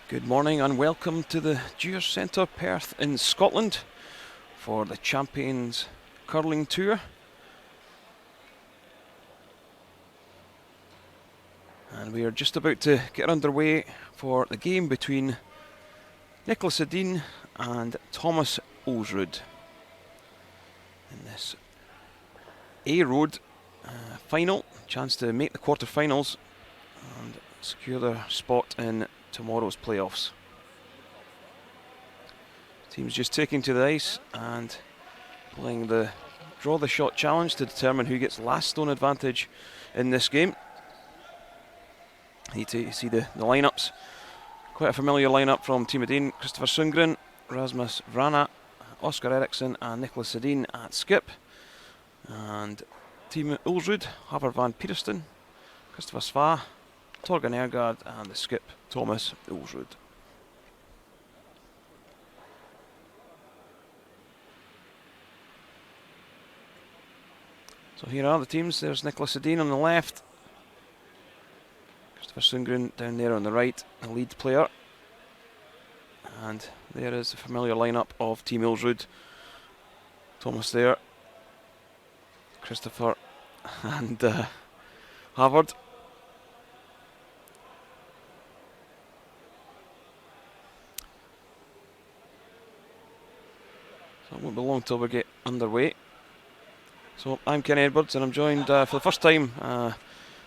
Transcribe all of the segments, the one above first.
Good morning and welcome to the Deer Centre, Perth in Scotland for the Champions Curling Tour. And we are just about to get underway for the game between Nicholas Edin and Thomas Ulsrud in this A-Road final, chance to make the quarter-finals and secure their spot in tomorrow's playoffs. Teams just taking to the ice and playing the draw the shot challenge to determine who gets last stone advantage in this game. You see the lineups. Quite a familiar lineup from Team Edin: Christopher Sundgren, Rasmus Vrana, Oscar Eriksson and Nicholas Edin at skip. And Team Ulsrud, Havar van Peterston, Christopher SWE, Torgan Ergaard and the skip Thomas Ulsrud. So here are the teams. There's Nicholas Edin on the left, Christopher Sundgren down there on the right, the lead player. And there is the familiar lineup of Team Ulsrud. Thomas there, Christopher and Havard. So it won't be long till we get underway. So I'm Ken Edwards and I'm joined for the first time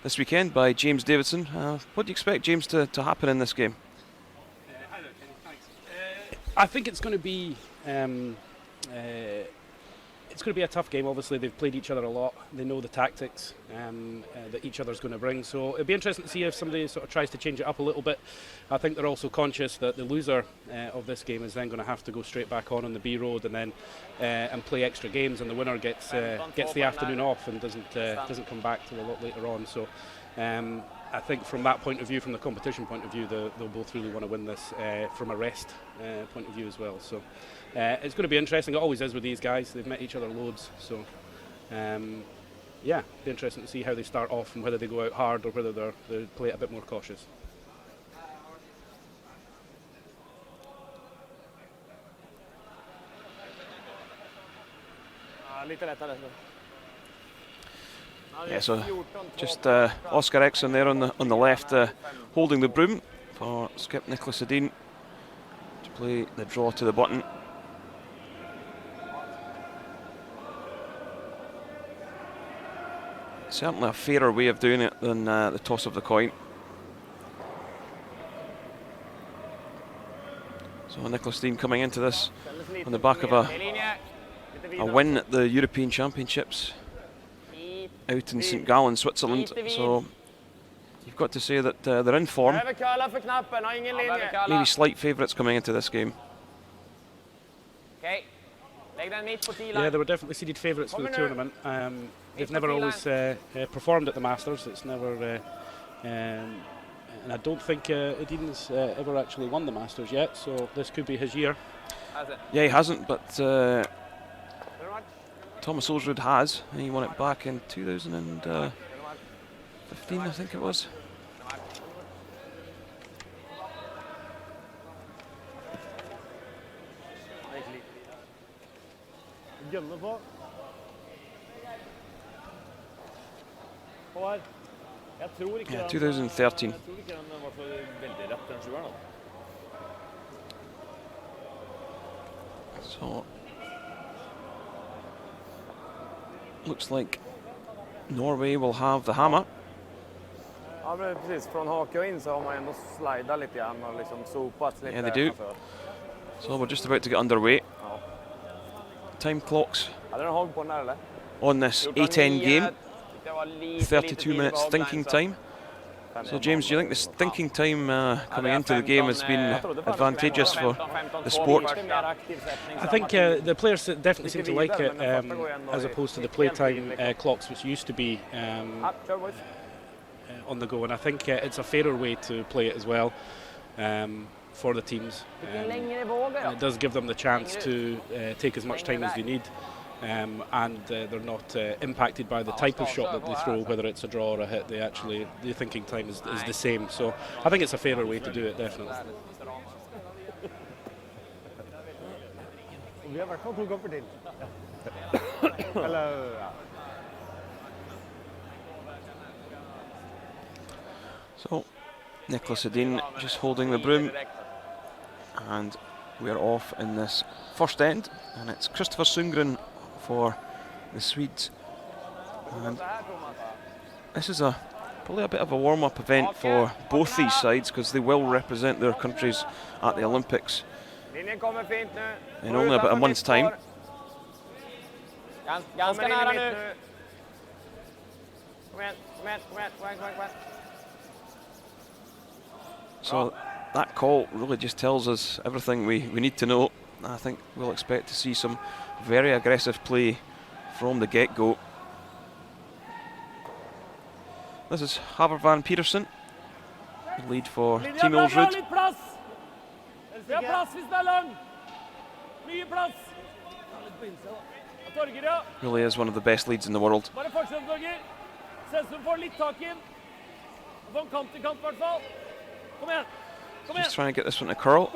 this weekend by James Davidson. What do you expect, James, to happen in this game? Hi there, Kenny. Thanks. I think it's going to be a tough game. Obviously, they've played each other a lot. They know the tactics that each other's going to bring. So it'll be interesting to see if somebody sort of tries to change it up a little bit. I think they're also conscious that the loser of this game is then going to have to go straight back on the B road and then and play extra games, and the winner gets the afternoon off and doesn't come back till a lot later on. So I think from that point of view, from the competition point of view, they'll both really want to win this from a rest point of view as well. So it's going to be interesting. It always is with these guys. They've met each other loads. So yeah, be interesting to see how they start off and whether they go out hard or whether they play it a bit more cautious. Yeah, so just Oscar Eriksson there on the left, holding the broom for skip Nicholas Edin to play the draw to the button. Certainly a fairer way of doing it than the toss of the coin. So Nicholas Edin coming into this on the back of a win at the European Championships out in St. Gallen, Switzerland. So you've got to say that they're in form. Maybe slight favourites coming into this game. Yeah, they were definitely seeded favourites for the tournament. They've never always performed at the Masters. It's never, and I don't think Edin's ever actually won the Masters yet. So this could be his year. Yeah, he hasn't, but Thomas Ulsrud has. He won it back in 2015, I think it was. Yeah, 2013. So looks like Norway will have the hammer. Ja, precis. Från haka och in så har man ändå slidat lite grann och liksom sopat lite. Yeah, they do. So we're just about to get underway. Time clocks on this A10 game. 32 minutes thinking time. So James, do you think this thinking time coming into the game has been advantageous for the sport? I think the players definitely seem to like it as opposed to the playtime clocks which used to be on the go, and I think it's a fairer way to play it as well for the teams. It does give them the chance to take as much time as they need. And they're not impacted by the type of shot that they throw, whether it's a draw or a hit. The thinking time is the same. So I think it's a fairer way to do it, definitely. Vi har i hvert fall 2 kopper til. Eller, ja. So, Nicholas Edin just holding the broom, and we're off in this first end, and it's Christopher Sundgren for the Swedes. And this is probably a bit of a warm-up event for both these sides, because they will represent their countries at the Olympics in only about a month's time. Ganska nära nu. Kom igen. So that call really just tells us everything we need to know. I think we'll expect to see some very aggressive play from the get-go. This is Haver van Petersen, the lead for Team Ulsrud. Really is one of the best leads in the world. Just trying to get this one to curl.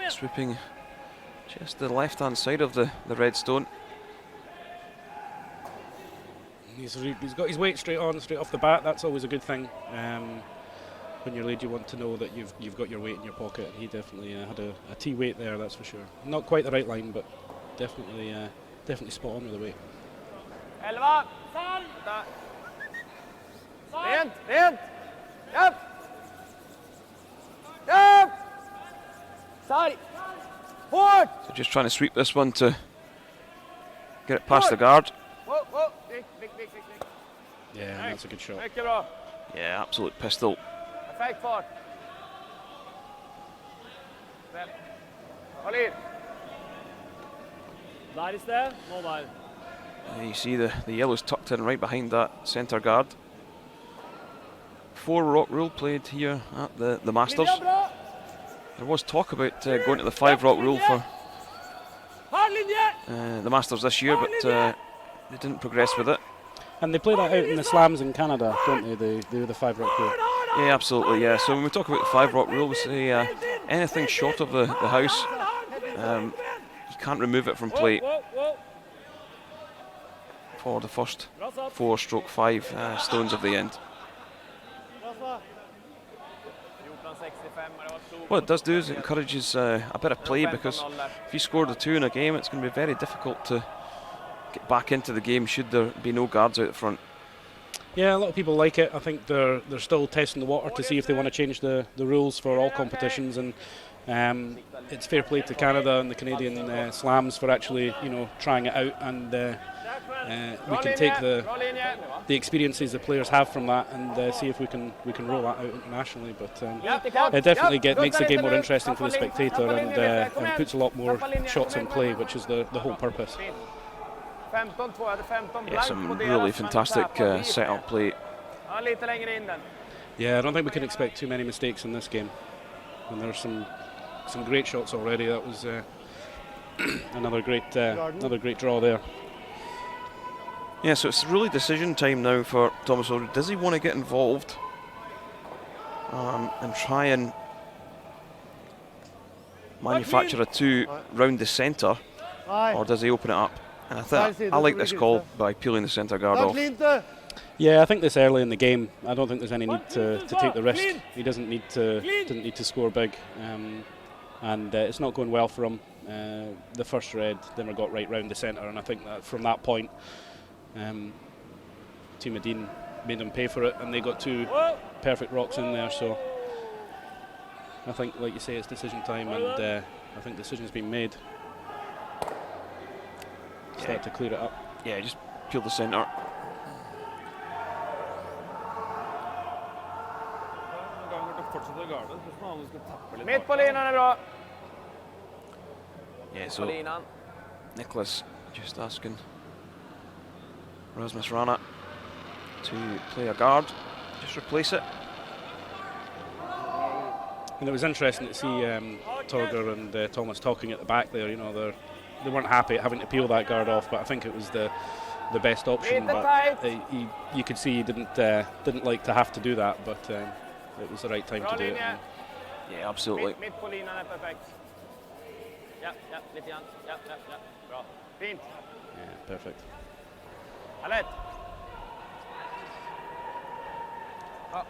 Swooping just the left-hand side of the red stone. He's got his weight straight off the bat. That's always a good thing. When you're lead, you want to know that you've got your weight in your pocket. He definitely had a T weight there, that's for sure. Not quite the right line, but definitely spot on with the weight. 11. Rent. Upp. Sorry. Hårt. So just trying to sweep this one to get it past the guard. Whoa. Yeah, that's a good shot. Mycket bra. Yeah, absolute pistol. Perfekt fart. Håll in. Där istället. Nå där. You see the yellow's tucked in right behind that centre guard. 4 rock rule played here at the Masters. There was talk about going to the 5 rock rule for the Masters this year, but they didn't progress with it. And they play that out in the slams in Canada, don't they? They do the 5 rock rule. Yeah, absolutely, yeah. So when we talk about the 5 rock rule, we say anything short of the house, you can't remove it from play for the first 4/5 stones of the end. What it does do is it encourages a bit of play, because if you score the 2 in a game, it's going to be very difficult to get back into the game should there be no guards out front. Yeah, a lot of people like it. I think they're still testing the water to see if they want to change the rules for all competitions, and it's fair play to Canada and the Canadian slams for actually, trying it out, and we can take the experiences the players have from that and see if we can roll that out internationally. But it definitely makes the game more interesting for the spectator, and puts a lot more shots in play, which is the whole purpose. Yeah, some really fantastic setup play. Yeah, I don't think we can expect too many mistakes in this game. And there's some great shots already. That was another great draw there. Yeah, so it's really decision time now for Thomas Ulsrud. Does he want to get involved and try and manufacture a 2 round the centre, or does he open it up? And I like this call by peeling the centre guard off. Yeah, I think this early in the game, I don't think there's any need to take the risk. He didn't need to score big, and it's not going well for him. The first red, then we got right round the centre, and I think that from that point, Team Edin made them pay for it, and they got 2 perfect rocks in there. So I think, like you say, it's decision time, and I think decision's been made. Start to clear it up. Yeah, just peel the centre. Mitt på linan är bra. Yeah, so Nicholas just asking Rasmus Rana to play a guard, just replace it. And it was interesting to see Torger and Thomas talking at the back there. They weren't happy at having to peel that guard off, but I think it was the best option. But you could see he didn't like to have to do that, but it was the right time to do it. Yeah, absolutely. Ja, lite grann. Ja. Bra. Fint. Yeah, perfect. Härligt. Ja.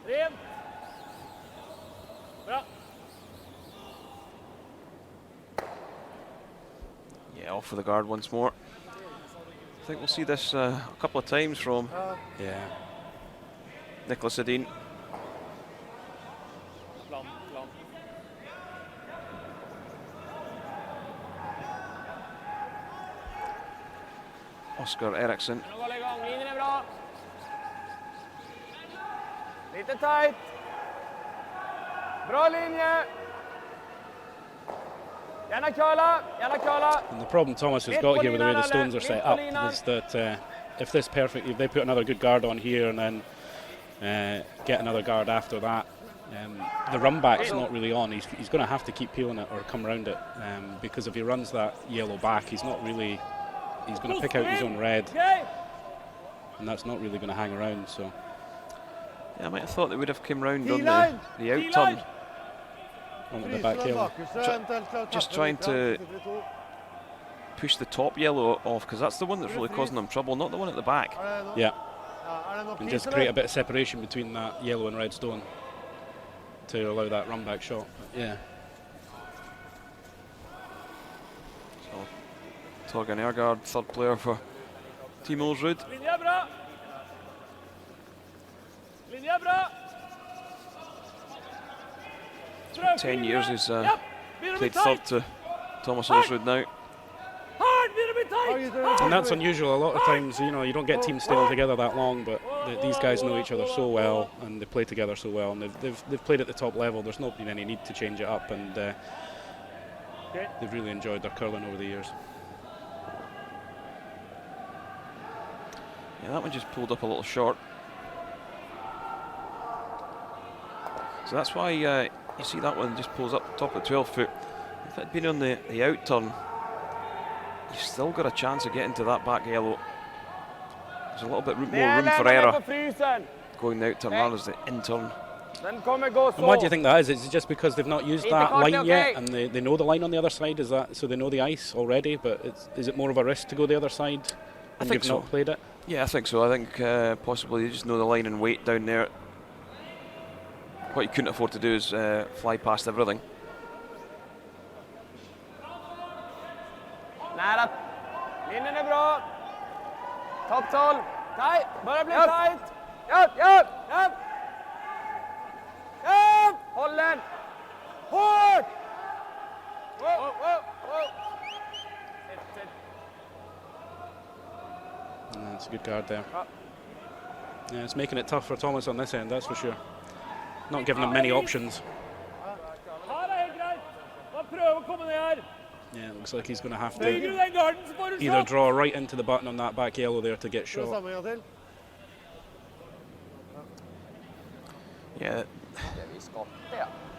Rent. Bra. Yeah, off for the guard once more. I think we'll see this a couple of times from Nicholas Edin. Plan. Oscar Eriksson. Nu går det igång. Linjen är bra. Lite tight. Bra linje. Gärna curla. And the problem Thomas has got here with the way the stones are set up is that if they put another good guard on here and then get another guard after that, the run back's not really on. He's going to have to keep peeling it or come around it because if he runs that yellow back, he's going to pick out his own red, and that's not really going to hang around. So yeah, I might have thought they would have come round on the out turn. On the back yellow. Just trying to push the top yellow off because that's the one that's really causing them trouble, not the one at the back. Yeah, and just create a bit of separation between that yellow and red stone to allow that run back shot. But yeah. So Torgen Ergaard, third player for Team Ulsrud. Linje bra. 10 years he's played third to Thomas Ulsrud now. And that's unusual. A lot of times, you know, you don't get teams staying together that long, but these guys know each other so well and they play together so well, and they've played at the top level. There's not been any need to change it up, and they've really enjoyed their curling over the years. Yeah, that one just pulled up a little short. So that's why you see that one just pulls up top of 12 foot. If it had been on the out turn, you've still got a chance of getting to that back yellow. There's a little bit more room for error going the out turn rather than the in turn. And why do you think that is? Is it just because they've not used that line yet and they know the line on the other side? Is that so they know the ice already, but is it more of a risk to go the other side when you've not played it? Yeah, I think so. I think possibly you just know the line and wait down there. What you couldn't afford to do is fly past everything. Nära. Linjen är bra. Topp 12. Tight. Börjar bli tight. Upp. Håll den. Hårt. Wow. That's a good guard there. Yeah, it's making it tough for Thomas on this end, that's for sure. Not giving him many options. Yeah, it looks like he's going to have to either draw right into the button on that back yellow there to get shot. Yeah,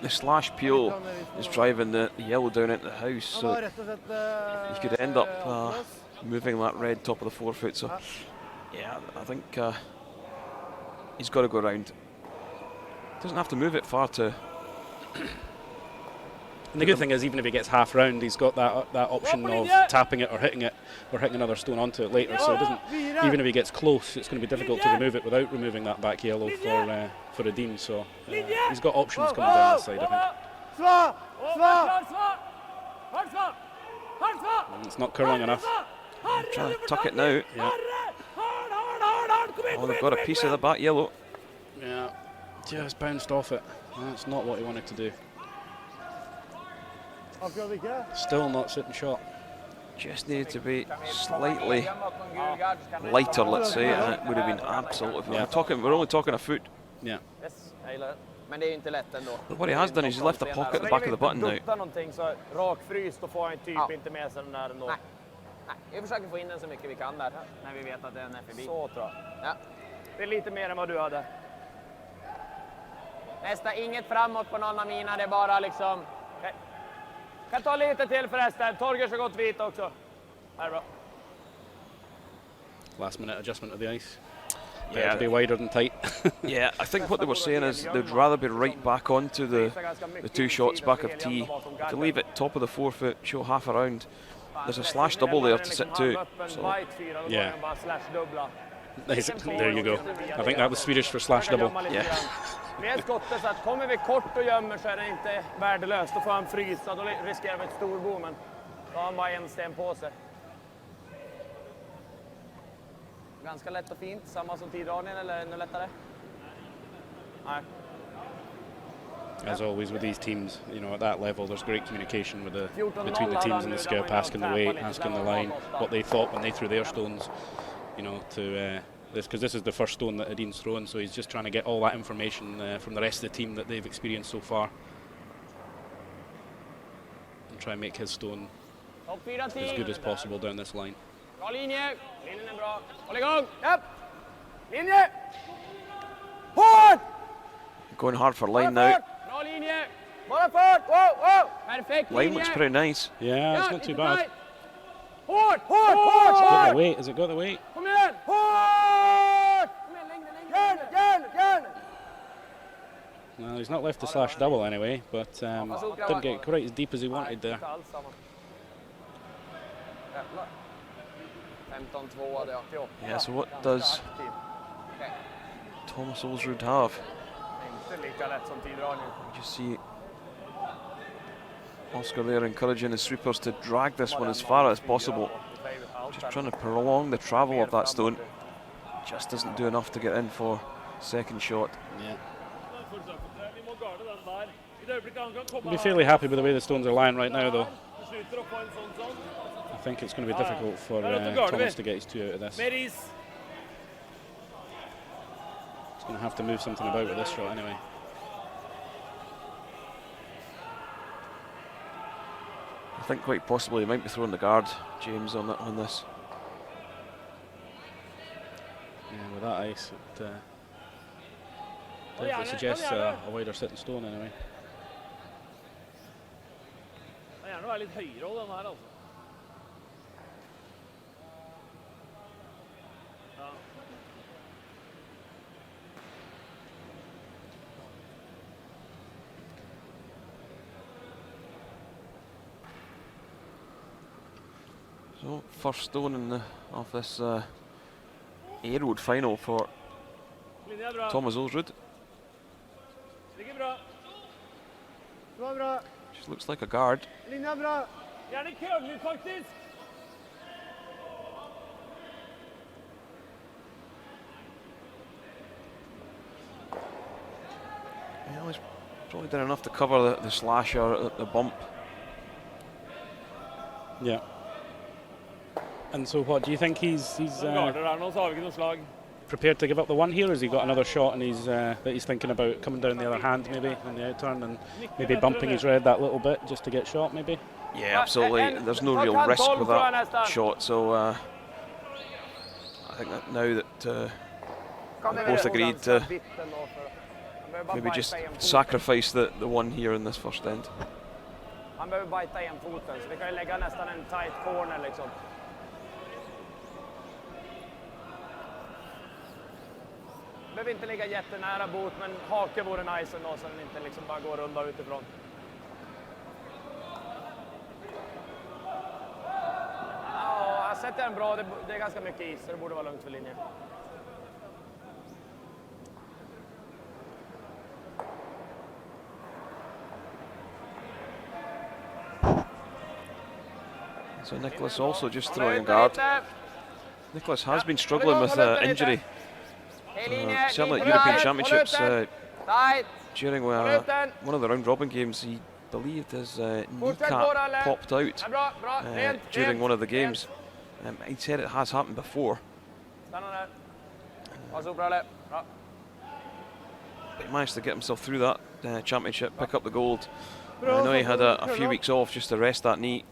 the slash peel is driving the yellow down into the house, so you could end up moving that red top of the 4 foot. So yeah, I think he's got to go round. Doesn't have to move it far to. And the good thing is, even if he gets half round, he's got that option of tapping it or hitting another stone onto it later. So it doesn't. Even if he gets close, it's going to be difficult to remove it without removing that back yellow for Edin. So he's got options coming down that side, I think. And it's not curling enough. Trying to tuck it now. Yeah. Oh, they've got a piece of the back yellow. Yeah. Just bounced off it. That's not what he wanted to do. Still not sitting shot. Just needed to be slightly lighter, let's say, and it would have been absolutely. Yeah. We're only talking a foot. Yeah. Men det är inte lätt ändå. But what he has done is he's left the pocket at the back of the button now. Så rakfryst, då får han typ inte med sig den där ändå. Nej, vi försöker få in den så mycket vi kan där när vi vet att den är förbi. Så tror jag. Ja. Det är lite mer än vad du hade. Nästa, inget framåt på någon av mina, det är bara liksom. Okay. Kan ta lite till förresten. Torgers har gått vit också. Här är bra. last minute adjustment of the ice. Yeah. Better to be wider than tight. Yeah, I think what they were saying is they'd rather be right back onto the 2 shots back of tee. If they leave it top of the 4 foot, show half a round. There's a slash double there to sit to. So. Yeah. There you go. I think that was Swedish for slash double. Yeah. Med skottet så att kommer vi kort och gömmer så är det inte värdelöst. Då får han frysa, då riskerar vi ett storbo, men då har han bara en sten på sig. Ganska lätt och fint, samma som tiddragningen eller ännu lättare? Nej. As always with these teams, you know, at that level, there's great communication with between the teams and the scoup, asking the weight, asking the line, what they thought when they threw their stones, you know, to because this is the first stone that Edin's thrown, so he's just trying to get all that information from the rest of the team that they've experienced so far, and try and make his stone as good as possible down this line. Bra linje, linjen är bra. Håll igång, upp! Linje! Hårt! Going hard for line now. Bra linje! Bara fart! Wow! Perfekt linje! Line looks pretty nice. Yeah, it's not too bad. Hårt! It's got the weight. Has it got the weight? Kom igen! Hårt! Kom igen, längre! Well, he's not left the slash double anyway, but didn't get quite as deep as he wanted there. 15-2 hade jag till 8. Yeah, so what does Thomas Ulsrud have? Inte lika lätt som tiddragningen. You see Oscar there encouraging his sweepers to drag this one as far as possible. Just trying to prolong the travel of that stone. Just doesn't do enough to get in for second shot. Yeah. I'll be fairly happy with the way the stones are lying right now, though. I think it's going to be difficult for Thomas to get his 2 out of this. He's going to have to move something about with this shot anyway. I think quite possibly he might be throwing the guard, James, on this. Yeah, with that ice, it definitely suggests a wider sitting stone anyway. So first stone of this A-Road final for Thomas Ulsrud. Just looks like a guard. Yeah, he's probably done enough to cover the slash or the bump. Yeah. And so what, do you think he's prepared to give up the 1 here, or has he got another shot and that he's thinking about coming down the other hand maybe on the outturn and maybe bumping his red that little bit just to get shot maybe? Yeah, absolutely. There's no real risk with that shot, so I think that now that they both agreed to maybe just sacrifice the 1 here in this first end. Han behöver bajta igen foten, så vi kan ju lägga nästan en tight corner liksom. Behöver inte ligga jättenära bot, men hake vore nice ändå så den inte liksom bara går runda utifrån. Ja, jag sätter den bra, det är ganska mycket is så det borde vara lugnt för linjen. So Nicholas also just throwing guard. Nicholas has been struggling with injury. Certainly at European Championships during one of the round robin games, he believed his kneecap popped out during one of the games. He said it has happened before. But he managed to get himself through that championship, pick up the gold. I know he had a few weeks off just to rest that knee.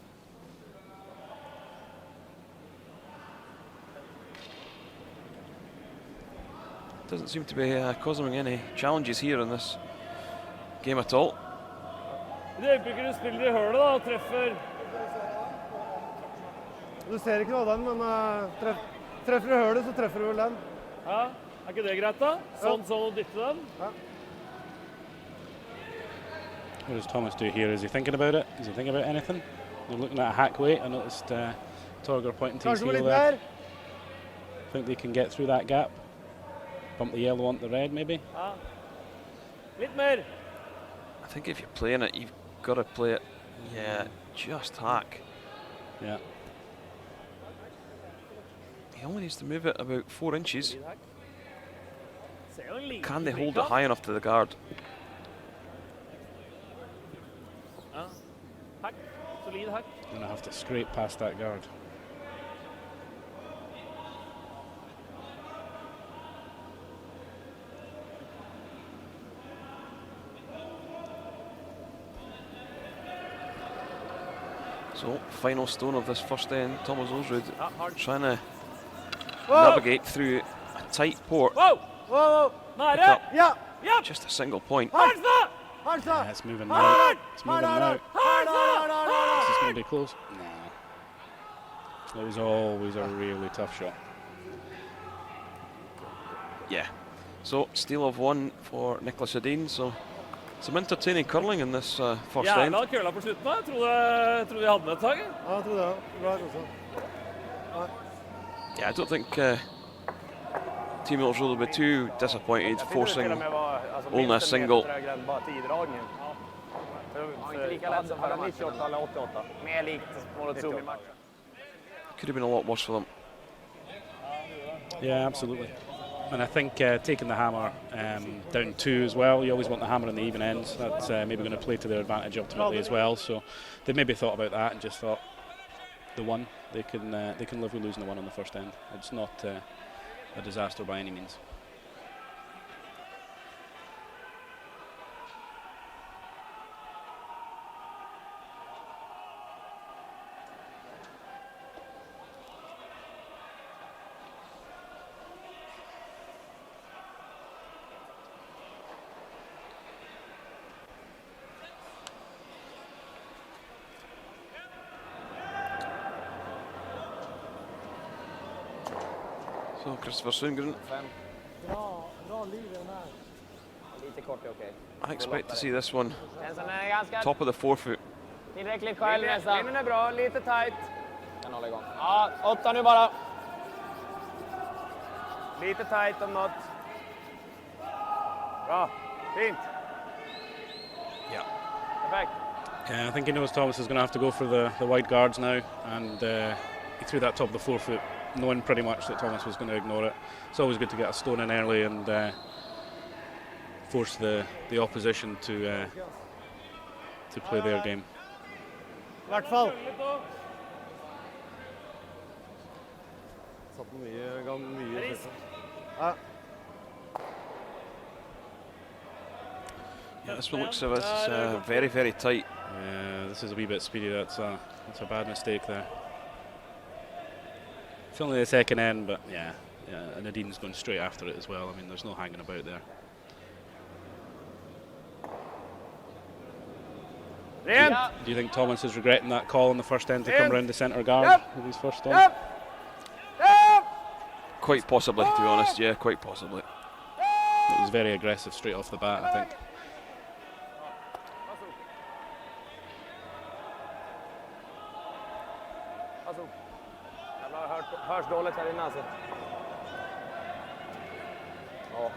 Doesn't seem to be causing any challenges here in this game at all. Du ser ikke noe av den, men Treffer du hølet, så treffer du vel den. Ja, ikke det greit da? Sånn å dytte den? Ja. What does Thomas do here? Is he thinking about it? Is he thinking about anything? They're looking at a hack weight. I noticed Torger pointing to his Kanskje heel litt there. mer. Think they can get through that gap? Bump the yellow onto the red, maybe? Ja. Litt mer. I think if you're playing it, you've got to play it. Yeah, just hack. Yeah. He only needs to move it about 4 inches. Ser jo en liten Can they hold blikk it high enough to the guard? Ja. Hack. Solid hack. Gonna have to scrape past that guard. So, final stone of this first end, Thomas Ulsrud Ja, hard. trying to Whoa! navigate through a tight port. Wow! Whoa, whoa. Nære! Pick up Ja! Ja! just a single point. Hansa! Hansa! Yeah, it's moving now. Hard! It's moving Hard, now. hard, hard, hard, hard. Is this going to be close? No. It was always a really tough shot. Yeah. So, steal of 1 for Nicholas Edin. So, some entertaining curling in this first end. Jævla køla på slutten da. Trodde vi hadde med et tak. Ja, jeg tror det. Bra også. Yeah, I don't think Team Ulsrud will be too disappointed forcing only a single. Bara tiddragningen. Inte lika lätt som förra 98 eller 88. Mer likt Monotsumi matchen. Could have been a lot worse for them. Yeah, absolutely. And I think taking the hammer down 2 as well, you always want the hammer in the even ends. That's maybe going to play to their advantage ultimately as well. So they maybe thought about that and just thought the 1, they can live with losing the 1 on the first end. It's not a disaster by any means. So, Christopher Sundgren, Bra liv i den här. Lite kort är okej. I expect to see this one Den som är ganska top of the forefoot. tillräckligt själv nästan. Linjen är bra, lite tight. Kan hålla igång. Ja, 8 nu bara. Lite tight om något. Bra, fint. Yeah. Perfekt. Yeah, I think he knows Thomas is going to have to go for the wide guards now, and he threw that top of the forefoot, knowing pretty much that Thomas was going to ignore it. It's always good to get a stone in early and force the opposition to play their game. I hvert fall. Satt mye. Ja. Yeah, this one looks as if it's very, very tight. Yeah, this is a wee bit speedy. That's a bad mistake there. It's only the second end, but yeah, and Edin's going straight after it as well. I mean, there's no hanging about there. Do you think Thomas is regretting that call in the first end to come round the centre guard with his first on? Quite possibly, to be honest. Yeah, quite possibly. It was very aggressive straight off the bat, I think. Hörs dåligt här inne alltså. Ja.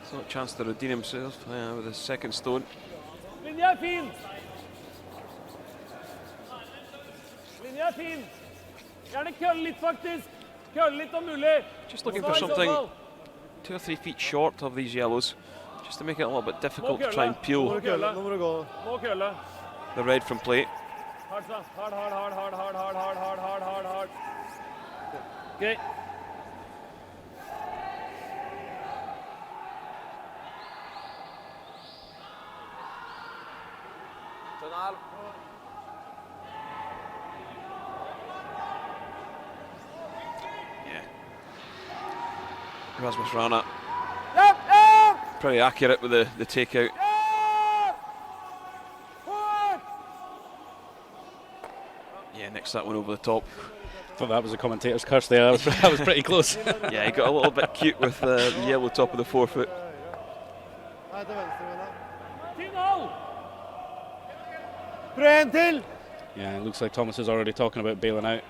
So a chance to redeem himself with his second stone. Linja är fin! Linja är fin! Gjerne kølle litt faktisk. Kølle litt om mulig. Just looking for something 2 or 3 feet short of these yellows, just to make it a little bit difficult to try and peel Må kølle. Nå må du gå. Må kølle. the red from plate. Hard, hard, hard, hard, hard, hard, hard, hard, hard, hard, hard, hard. Okay. Tunnel. Yeah. Rasmus Rana Upp, upp! pretty accurate with the takeout. Upp! Hårt! Gets that one over the top. Thought that was a commentator's curse there. That was pretty close. Yeah, he got a little bit cute with the yellow top of the forefoot. Nei, til venstre, mener jeg. 10-0! Prøv en til! Yeah, it looks like Thomas is already talking about bailing out.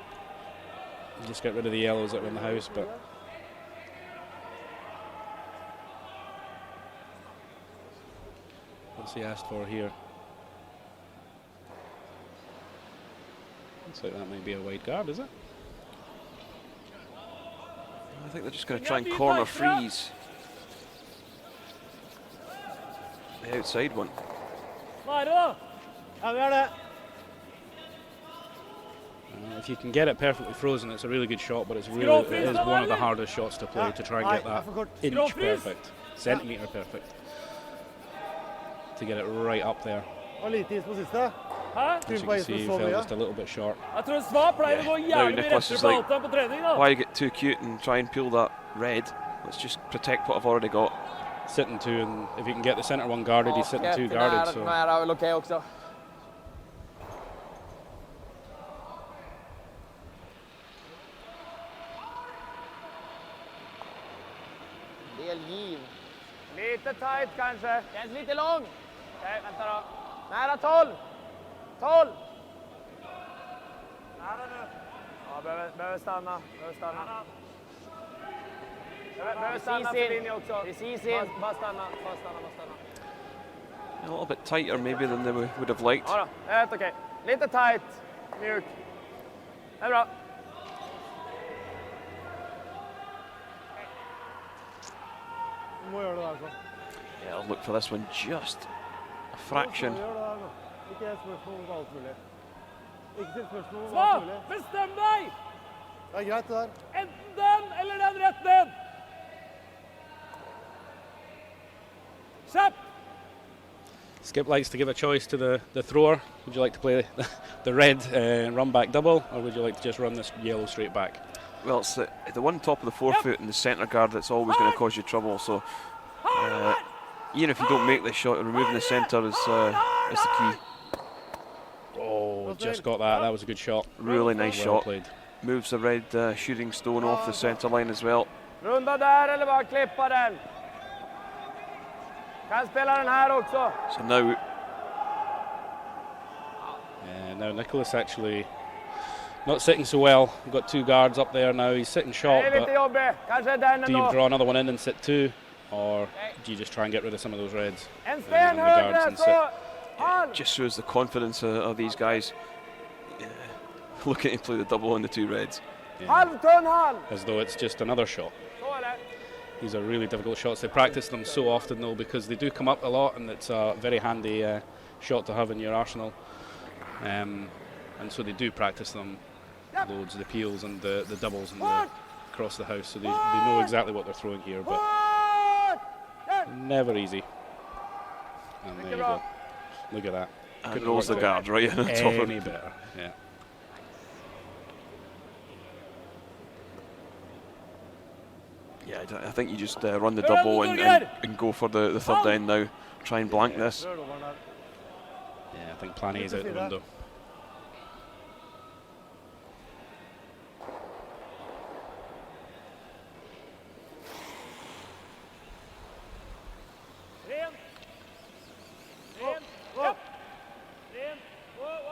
Just get rid of the yellows that are in the house, but what's he asked for here? Looks like that might be a wide guard, is it? I think they're just going to try and corner freeze the outside one. Sverre, da! Ja, vi gjør det. If you can get it perfectly frozen, it's a really good shot, but it is one of the hardest shots to play, to try and get that inch perfect, centimetre perfect, to get it right up there. Og lite is på siste. Hæ? As you can see, he fell just a little bit short. Jeg tror Svar pleier å gå jævlig mye Nicholas rettere is på like, alt enn på trening, da. why get too cute and try and peel that red? Let's just protect what I've already got. Sitting two, and if you can get the centre one guarded, he's sitting two guarded. So Nå er det vel ok også. Del giv. Lite tight, kanskje. Känns lite lång. Okej, vänta då. Nära 12. 12. Nære nu. Ja, behöver stanna. Behöver stanna. Behöver stanna för linje också. Precis in. Bara stanna. Bara stanna. Bara stanna. A little bit tighter maybe than they would have liked. Ja då, det är helt okej. Lite tight. Mjuk. Det är bra. Du må gjøre det der, så. Yeah, I'll look for this one just a fraction. Gjør det der nå. Ikke spørsmål om alt mulig. Ikke still spørsmål om alt Svar, mulig. bestem deg! Det er greit, det der. Enten den eller den rett ned. Kjapp! Skip likes to give a choice to the thrower. Would you like to play the red run back double, or would you like to just run this yellow straight back? Well, it's the one top of the forefoot and the centre guard that's always going to cause you trouble. So even if you don't make this shot, removing the centre is the key. Oh, just got that. That was a good shot. Really nice Well shot. played. Moves the red shooting stone off the centre line as well. Runda där eller bara klippa den. Kan spela den här också. So now, Now Nicholas actually not sitting so well. We've got two guards up there now. He's sitting short, Det är lite but jobbigt. Kanske den do you ändå. draw another one in and sit two, or do you just try and get rid of some of those reds? En sten the guards högre and så. All. just shows the confidence of these guys. Looking to play the double on the two reds. Halvtunn hall. As though it's just another shot. Så är det. These are really difficult shots. They practice them so often though, because they do come up a lot, and it's a very handy shot to have in your arsenal. And so they do practice them loads, the peels and the doubles and across the house, so they know exactly what they're throwing here, but never easy. And there you go. Look at that. And Couldn't rolls the work out guard right on top of any it. better. Yeah. Yeah, I think you just run the double and go for the third down now. Try and blank this. Rør over den der. Yeah, I think plan A is out the window. Ren. Ren. Japp. Ren. Whoa.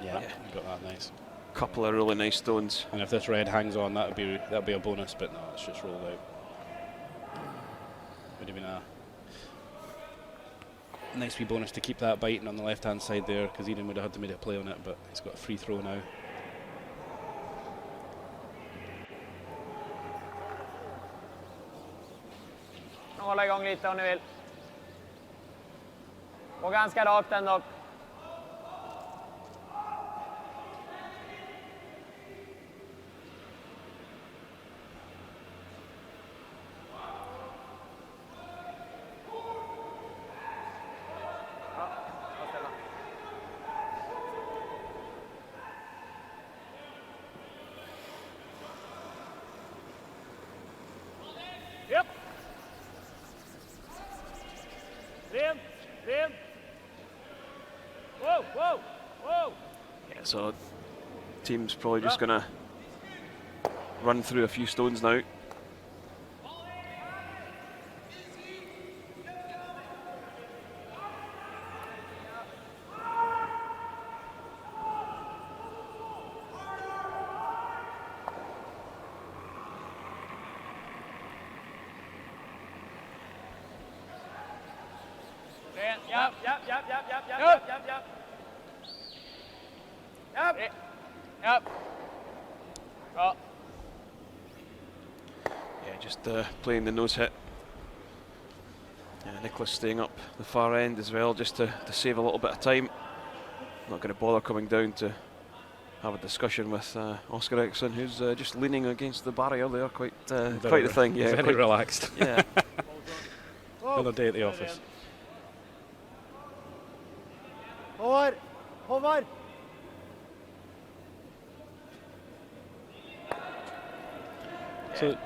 Yeah, you got that nice. Couple of really nice stones. And if this red hangs on, that'd be a bonus, but no, it's just rolled out. Would have been a nice wee bonus to keep that biting on the left-hand side there, because Edin would have had to make a play on it, but he's got a free throw now. Hålla igång lite om ni vill. Och ganska rakt ändå. Japp. Ren. So team's probably just going to run through a few stones now. Yeah, just playing the nose hit. Nicholas staying up the far end as well, just to save a little bit of time. Not going to bother coming down to have a discussion with Oscar Eriksson, who's just leaning against the barrier there, quite the thing. Yeah, very quite relaxed. Yeah. Another day at the office. Håvard! Håvard! So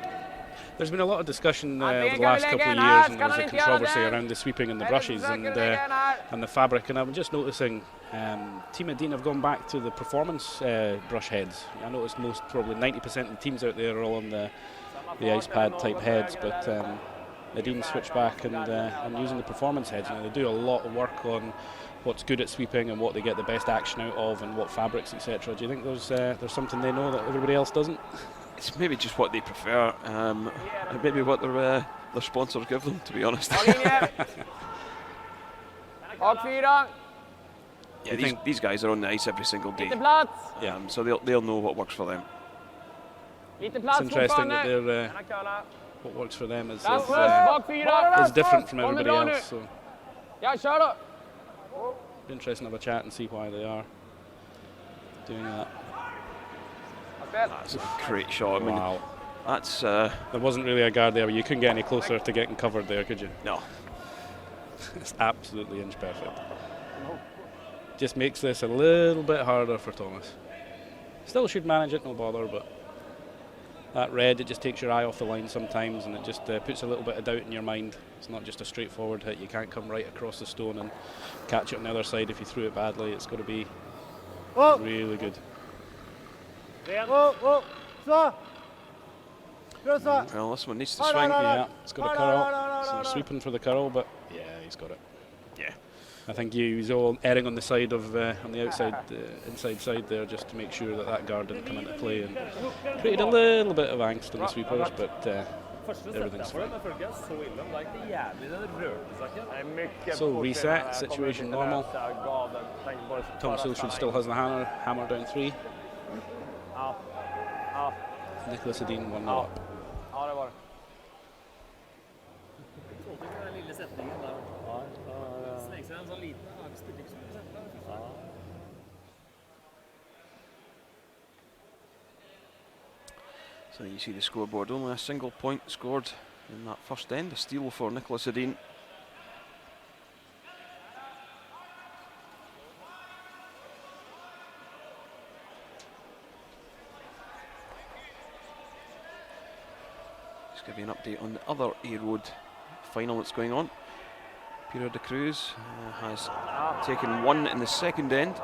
there's been a lot of discussion over the last couple of years, and there's a controversy around the sweeping and the brushes and the fabric. And I'm just noticing Team Edin have gone back to the performance brush heads. I noticed probably 90% of the teams out there are all on the ice pad type heads, but Edin switched back and using the performance heads. They do a lot of work on what's good at sweeping and what they get the best action out of, and what fabrics, etc. Do you think there's something they know that everybody else doesn't? It's maybe just what they prefer, and maybe what their sponsors give them, to be honest. Yeah, these guys are on the ice every single day. Yeah, so they'll know what works for them. It's interesting that they're what works for them is different from everybody else. So interesting to have a chat and see why they are doing that. That's a great shot. I mean, wow. That's there wasn't really a guard there, but you couldn't get any closer to getting covered there, could you? No. It's absolutely inch perfect. Just makes this a little bit harder for Thomas. Still should manage it, no bother, but that red, it just takes your eye off the line sometimes, and it just puts a little bit of doubt in your mind. It's not just a straightforward hit. You can't come right across the stone and catch it on the other side if you threw it badly. It's got to be really good. Well, this one needs to swing. Yeah, it's got a curl. So sweeping for the curl, but yeah, he's got it. Yeah. I think he was all erring on the side of on the outside, inside side there, just to make sure that guard didn't come into play, and created a little bit of angst on the sweepers, but everything's fine. So reset, situation normal. Thomas Ulsrud still has the hammer down 3. Nicholas Edin 1-0 up. So you see the scoreboard, only a single point scored in that first end, a steal for Nicholas Edin. Just give you an update on the other A-Road final that's going on. Peter de Cruz has taken 1 in the second end,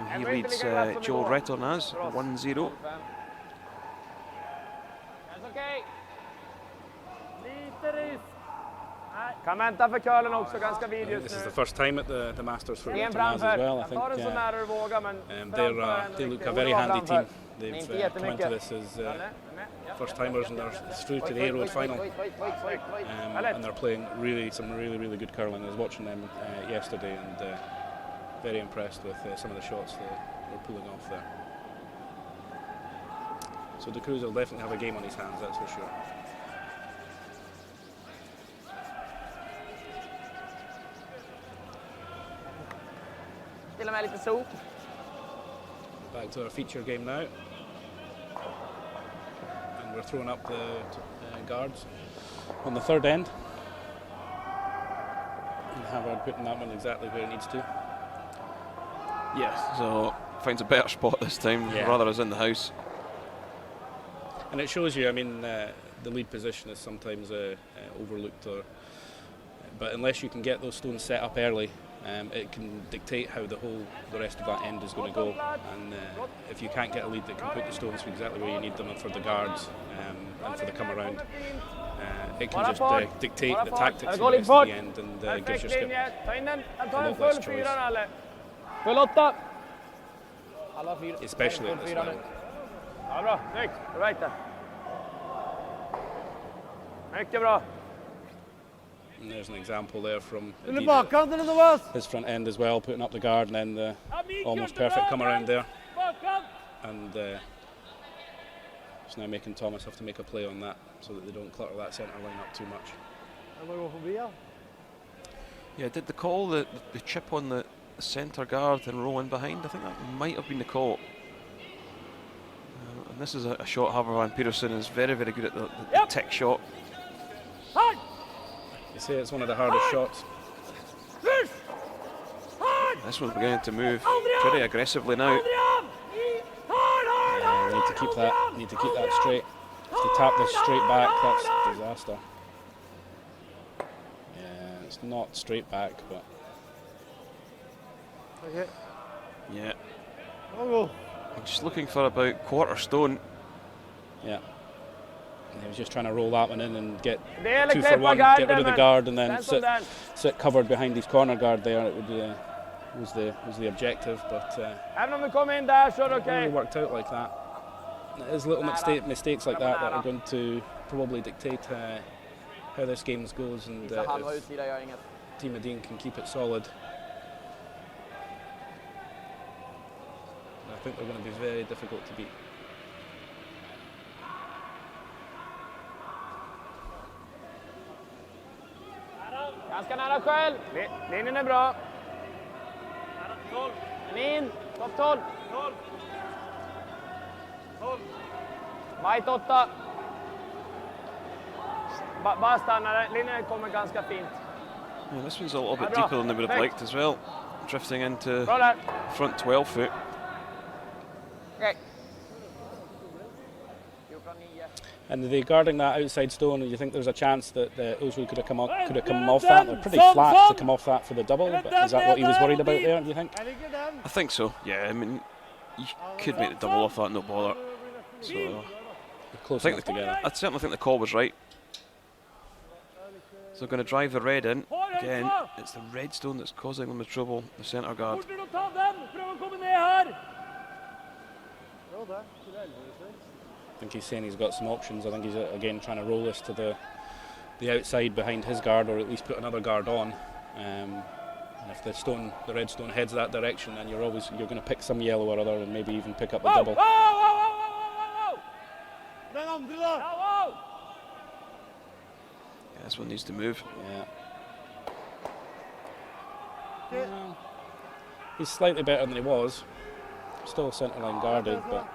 and he leads Joel Retornaz 1-0. This is the first time at the Masters for Retornaz as well. I think they look a very handy team. They've come into this as first timers, and they're through to the A-Road final, and they're playing some really good curling. I was watching them yesterday, and very impressed with some of the shots they're pulling off there. So de Cruz will definitely have a game on his hands, that's for sure. Back to our feature game now, and we're throwing up the guards on the third end, and Havard putting that one exactly where it needs to. Yeah, so finds a better spot this time, rather as in the house. And it shows you, I mean, the lead position is sometimes overlooked, but unless you can get those stones set up early, it can dictate how the rest of that end is going to go. And if you can't get a lead that can put the stones exactly where you need them for the guards and for the come around, it can just dictate the tactics for the rest of the end and gives your skip a lot less choice. Especially at this level. Ja, bra. Snyggt. Right där. Mycket bra. And there's an example there from In the Edin, bakhand eller något? his front end as well, putting up the guard and then the almost perfect come around there. And it's now making Thomas have to make a play on that so that they don't clutter that centre line up too much. Yeah, did the call the chip on the centre guard and roll in behind? I think that might have been the call. And this is a shot Havervan Peterson is very, very good at the tick shot. You say it's one of the hardest shots. This one's beginning to move pretty aggressively now. Need to keep that straight. If they tap this straight back, that's a disaster. Yeah, it's not straight back, but Yeah. I'm just looking for about quarter stone. yeah. He was just trying to roll that one in and get 2 for 1, get rid of the guard and then sit covered behind his corner guard there. It would was the objective, but it really worked out like that. There's little mistakes like that are going to probably dictate how this game goes, and if Team Edin can keep it solid, I think they're going to be very difficult to beat. Ganska nära själv. Linjen är bra. In, topp 12. White 8. Bara stanna, linjen kommer ganska fint. Yeah, this one's a little bit deeper than they would have liked as well. Drifting into front 12 foot. Okay. And they're guarding that outside stone, and you think there's a chance that Ulsrud could have come off that? They're pretty flat to come off that for the double, but is that what he was worried about there, do you think? I think so, yeah. I mean, you could make the double off that, no bother. So, Close enough together. I certainly think the call was right. So they're going to drive the red in. Again, it's the red stone that's causing them the trouble, the centre guard. I think he's saying he's got some options. I think he's again trying to roll this to the outside behind his guard, or at least put another guard on. And if the red stone heads that direction, then you're going to pick some yellow or other, and maybe even pick up the double. Yeah, this one needs to move. Yeah. He's slightly better than he was. Still centre line guarded, but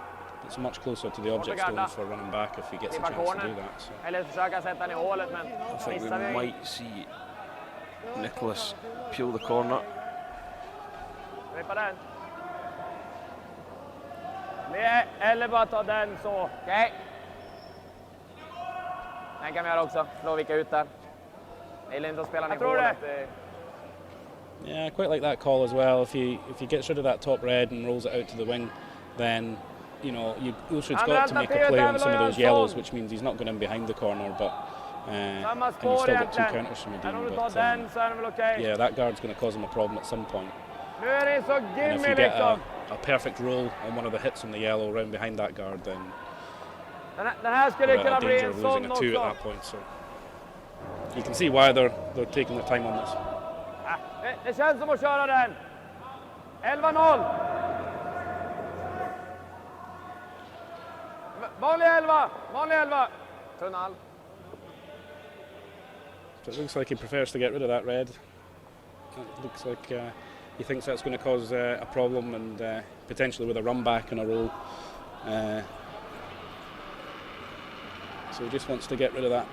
it's much closer to the object stone for running back if he gets a chance to do that. So. I think we might see Nicholas peel the corner. Eller bara ta den så. Okej. Den kan vi göra också. Slå vilka ut där. Eller inte att spela ner hålet. Yeah, I quite like that call as well. If he gets rid of that top red and rolls it out to the wing, then Ulsrud's got to make a play on some of those yellows, which means he's not going in behind the corner, but and you've still got 2 counters from Edin. But yeah, that guard's going to cause him a problem at some point. And if you get a perfect roll on one of the hits on the yellow round behind that guard, then we're at a danger of losing a 2 at that point. So you can see why they're taking their time on this. Det känns som att köra den. 11-0. Vanlig 11. Tunnal. So it looks like he prefers to get rid of that red. It looks like he thinks that's going to cause a problem, and potentially with a run back and a roll. So he just wants to get rid of that.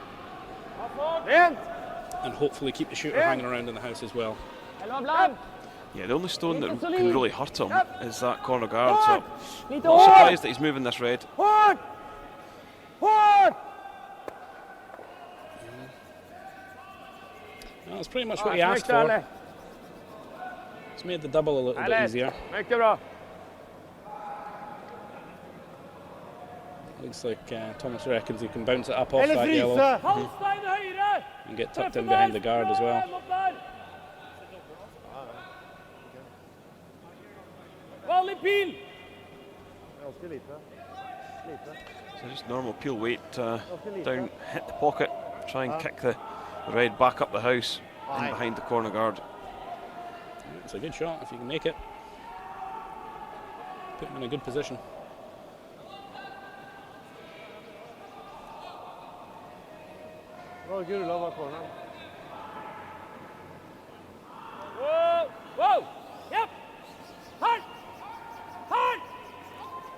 And hopefully keep the shooter hanging around in the house as well. Yeah, the only stone that can really hurt him is that corner guard, so I'm not surprised that he's moving this red. That's pretty much what he asked for. It's made the double a little bit Härligt. easier. Mycket bra. Looks like Thomas reckons he can bounce it up off Eller that yellow frysa! Halstein høyre! and get tucked in behind the guard as well. Opp der. Vanlig pil! Ganske lite. Lite. So just normal peel weight down, hit the pocket, try and kick the red back up the house in behind the corner guard. It's a good shot if you can make it. Put him in a good position. Bra Gula var cornern. Wow! Wow! Yep! Hard! Hard!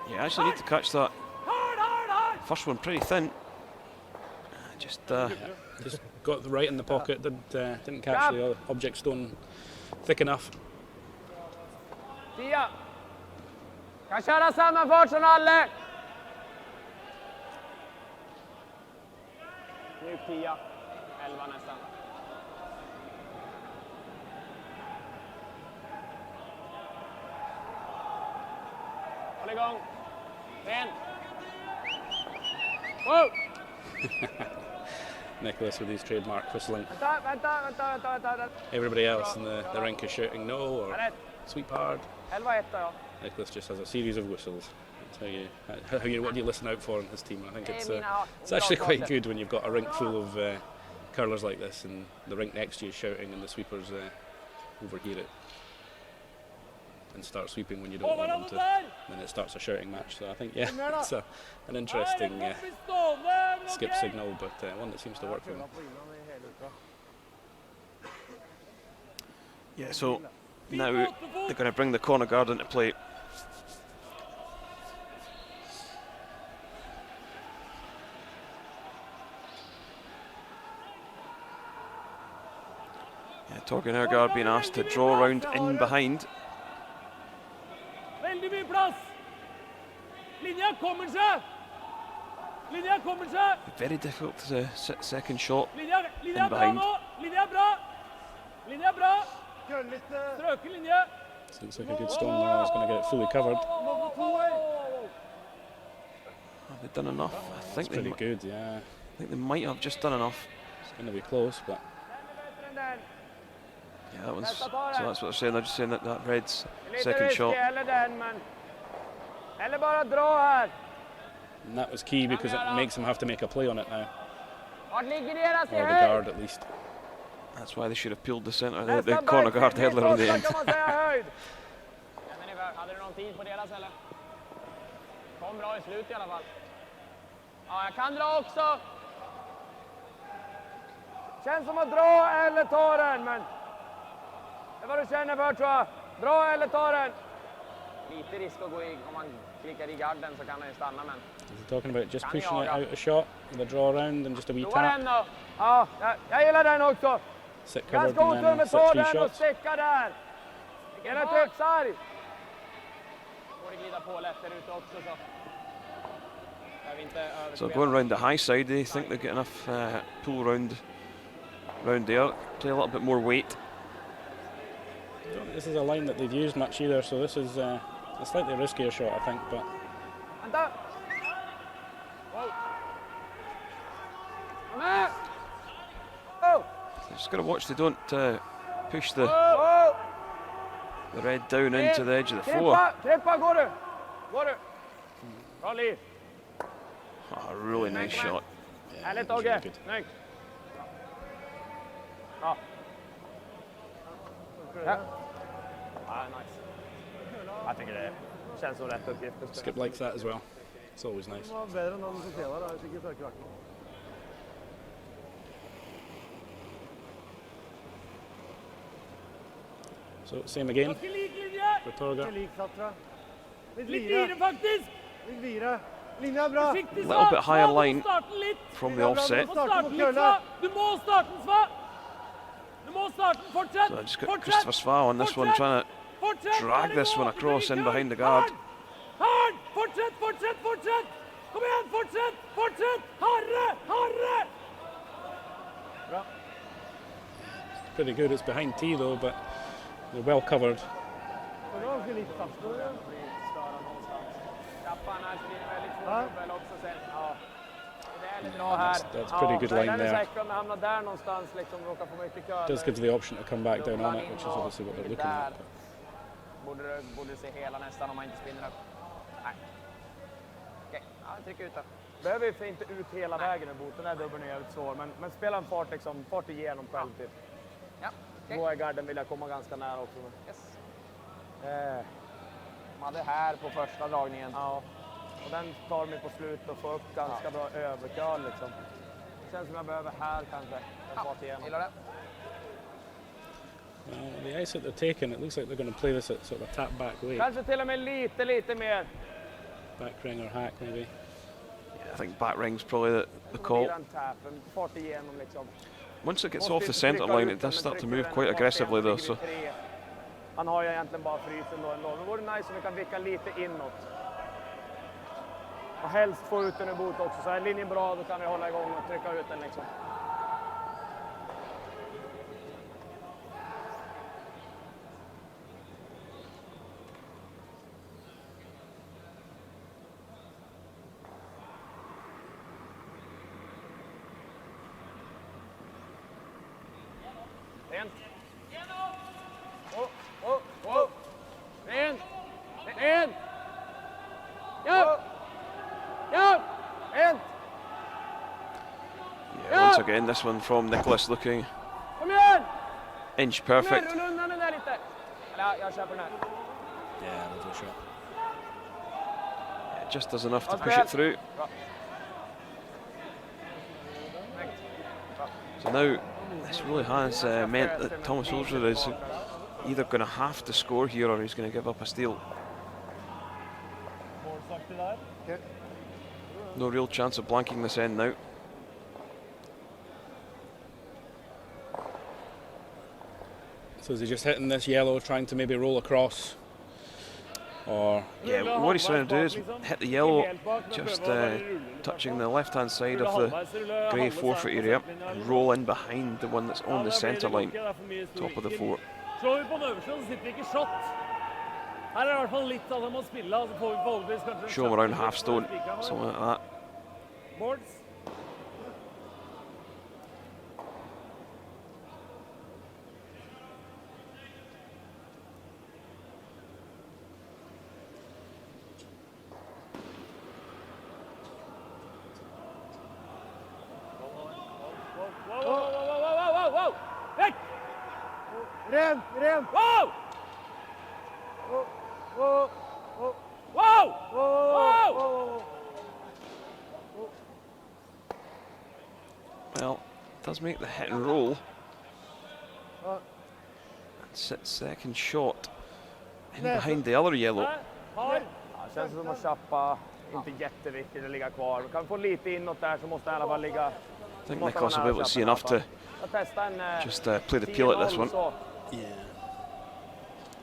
You actually need to catch that Hard, hard, hard! first one pretty thin. Just Just got the right in the pocket, didn't catch the object stone thick enough. 10. Kan köra samma fart som alle. Nu 10. 11 nästan. Håll igång. Ren. Wow! Nicholas with his trademark whistling. Vänta. Everybody else in the rink is shouting no or Rätt. sweep hard. 11-1 ja. Nicholas just has a series of whistles. That's what do you listen out for in his team. I think it's actually quite good when you've got a rink full of curlers like this and the rink next to you is shouting and the sweepers overhear it and start sweeping when you don't want them to. Then it starts a shouting match. So I think it's an interesting skip signal, but one that seems to work for them. yeah, so now they're going to bring the corner guard into play. Yeah, Torgen Ergaard being asked to draw around in behind. Veldig mye plass! Linja kommer seg! Linja kommer seg! Very difficult to second shot. Linja In er bra behind. nå! Linja er bra! Linja er bra! Kølle litt. Strøken linje! So looks like a good stone now. He's going to get it fully covered. Have they done enough? I think It's pretty I good, yeah. think they might have just done enough. It's going to be close, but Yeah, that one's. So that's what they're saying. They're just saying that red's Lite second shot. risky eller den, men... Eller bara dra här. and that was key because it makes them have to make a play on it now, Vart ligger deras i or the höjd? guard at least. That's why they should have peeled the centre, the Nästan corner bara guard headler on the mitt end. kan man säga höjd. Men ungefär, hade du någon tid på deras eller? Kom bra i slut i alla fall. Ja, jag kan dra också. Känns som att dra eller ta den, men... Det är vad du känner för, tror jag. Dra eller ta den. Lite risk att gå i, om man klickar i garden så kan han ju stanna, men... Is he talking about just pushing it out a shot with a draw around and just a wee Prova den tap, då. Ja, jag gillar den också. sit covered Ganska and then otur med flip ta 3 den och shots? stäcka där. Den är tuppsarg. Får det glida på lätt där ute också så. Behöver inte So going round the high side, they think they get enough pull round there. Play a little bit more weight. This is a line that they've used much either, so this is a slightly riskier shot, I think, but Vänta. Wow. Kom med. Oh. Just got to watch they don't push the Oh. red down into the edge of the floor. Krippa, går du. Går du. Bra liv. Oh, a really nice shot. Härligt it was Åge. really good. Snyggt. Ja. Ja. Ja, nice. Jag tycker det känns som rätt uppgift. Skip likes that as well. It's always nice. Det var bedre enn han som ser der, hvis ikke tørker vakken. So same again Ganske lik linje! for Torga. Ikke lik satt, tror jeg. Litt Litt lire. lire, faktisk! Litt lire. Linja er bra. Forsiktig, A little bit higher Sva. Du må line starte den litt. from the offset. Du må starte den litt, Sva. Du må starte den, Sva. Du må starte den. Fortsett. So just got Fortsett. Christopher Sva on this one, trying to Fortsett. drag this one across in behind the guard. Hard. Fortsett, fortsett, fortsett. Kom igjen, fortsett, fortsett. Harre, harre. Pretty good. It's behind T though, but They're well covered. Men de ska lite fastare. Störa någonstans. Trappan här så blir det väldigt svårt dubbel också sen. Ja. Det är väldigt bra här. That's pretty good line there. Säkert om det hamnar där någonstans liksom råkar få mycket kör. Does give the option to come back down on it, which is obviously what they're looking at. Borde se hela nästan om man inte spinner upp. Nej. Okej, ja, tryck ut den. Behöver ju inte ut hela vägen i boten, den här dubbeln är jävligt svår. Men spela en fart liksom, fart igenom själv typ. Ja, okej. Då är garden vill jag komma ganska nära också. Yes. De hade här på första dragningen. Ja. Och den tar mig på slutet och får upp ganska bra överkör liksom. Det känns som jag behöver här kanske. Gillar det. The ice that they're taking, it looks like they're going to play this at sort of a tap back way. Kanske till och med lite mer. Back ring or hack maybe. Yeah, I think back ring's probably the call. Fart igenom liksom. Once it gets off the centre line, it does start to move quite aggressively though. So. Han har ju egentligen bara frysen då ändå. Men det vore nice om vi kan vicka lite inåt. Och helst få ut den i bot också. Så är linjen bra, då kan vi hålla igång och trycka ut den liksom. Rent. Rent. Rent. Ja. Ja. Rent. Yeah, once again, this one from Nicholas looking Kom igen. inch perfect. Rulla undan den där lite. Eller jag kör på den här. Yeah, little shot. Yeah, just does enough to push it through. Bra. So now, this really has meant that Thomas Ulsrud is either going to have to score here or he's going to give up a steal. No real chance of blanking this end now. So is he just hitting this yellow, trying to maybe roll across? Or Yeah, what he's trying to do is hit the yellow, just touching the left-hand side of the grey forefoot area, and roll in behind the one that's on the centre line, top of the fort. Slår vi på en överskott så sitter vi inte shot. Här är det i alla fall lite att han måste spilla, så får vi förhoppningsvis kanske en Show him around half stone, something like that. Boards. Wow! Väck! Rent! Wow! Wow! Wow! Wow! Well, does make the hit and roll. That's its second shot in behind the other yellow. Ja, känns som att chappa, inte jätteviktigt att ligga kvar. Vi kan få lite inåt där så måste i alla fall ligga. I think Nicholas will be able to see enough to just play the peel at this one. yeah,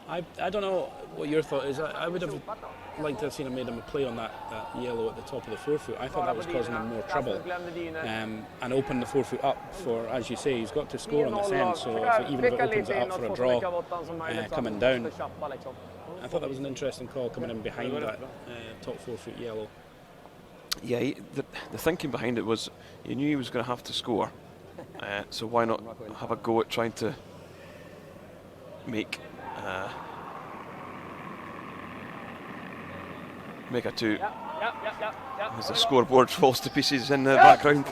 I don't know what your thought is. I would have liked to have seen him made him a play on that yellow at the top of the forefoot. I thought that was causing him more trouble, and open the forefoot up for, as you say, he's got to score on this end. So even if it opens it up for a draw coming down, I thought that was an interesting call coming in behind that top forefoot yellow. Yeah, the thinking behind it was he knew he was going to have to score, so why not have a go at trying to make a two as the scoreboard falls to pieces in the background.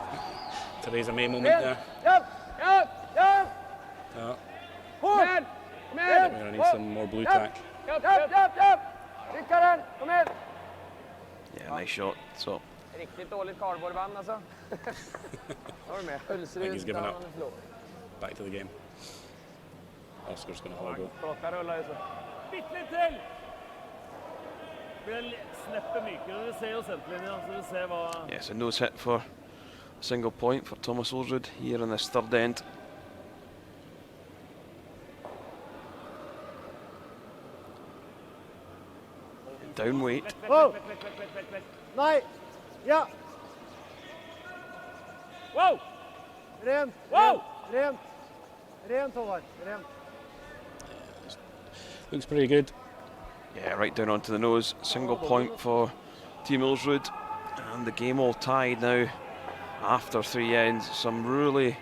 Theresa May moment there. Kom We're going to need some more blue tack. Yeah, nice shot. So Riktigt dåligt cardboardband alltså. Har du med? Ulsrud. He's given up. Back to the game. Oscar's going to have a go. Plocka rullar ju så. Bitte till! Blir snäppet mykere. Vi ser ju centerlinjen så vi ser vad... yes, a nose hit for a single point for Thomas Ulsrud here in this third end. Down weight. Oh! Nej! Ja! Wow! Rent! Wow! Rent! Rent Håvard! Rent! Looks pretty good. Yeah, right down onto the nose. Single point for Team Ulsrud. And the game all tied now after 3 ends. Some really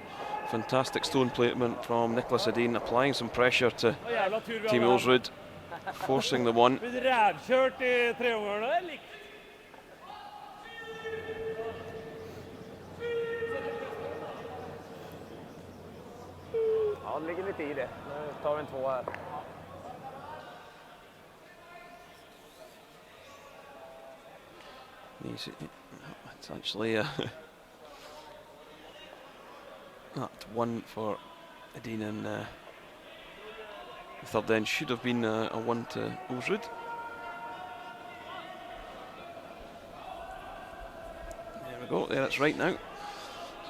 fantastic stone placement from Nicholas Edin, applying some pressure to Team Ulsrud, forcing the one. Rævkjørt i treomgående, eller? Ja, det ligger lite i det. Nu tar vi en 2 här. It's actually that one for Edin, and the third end should have been a 1 to Ulsrud. There we go, there it's right now.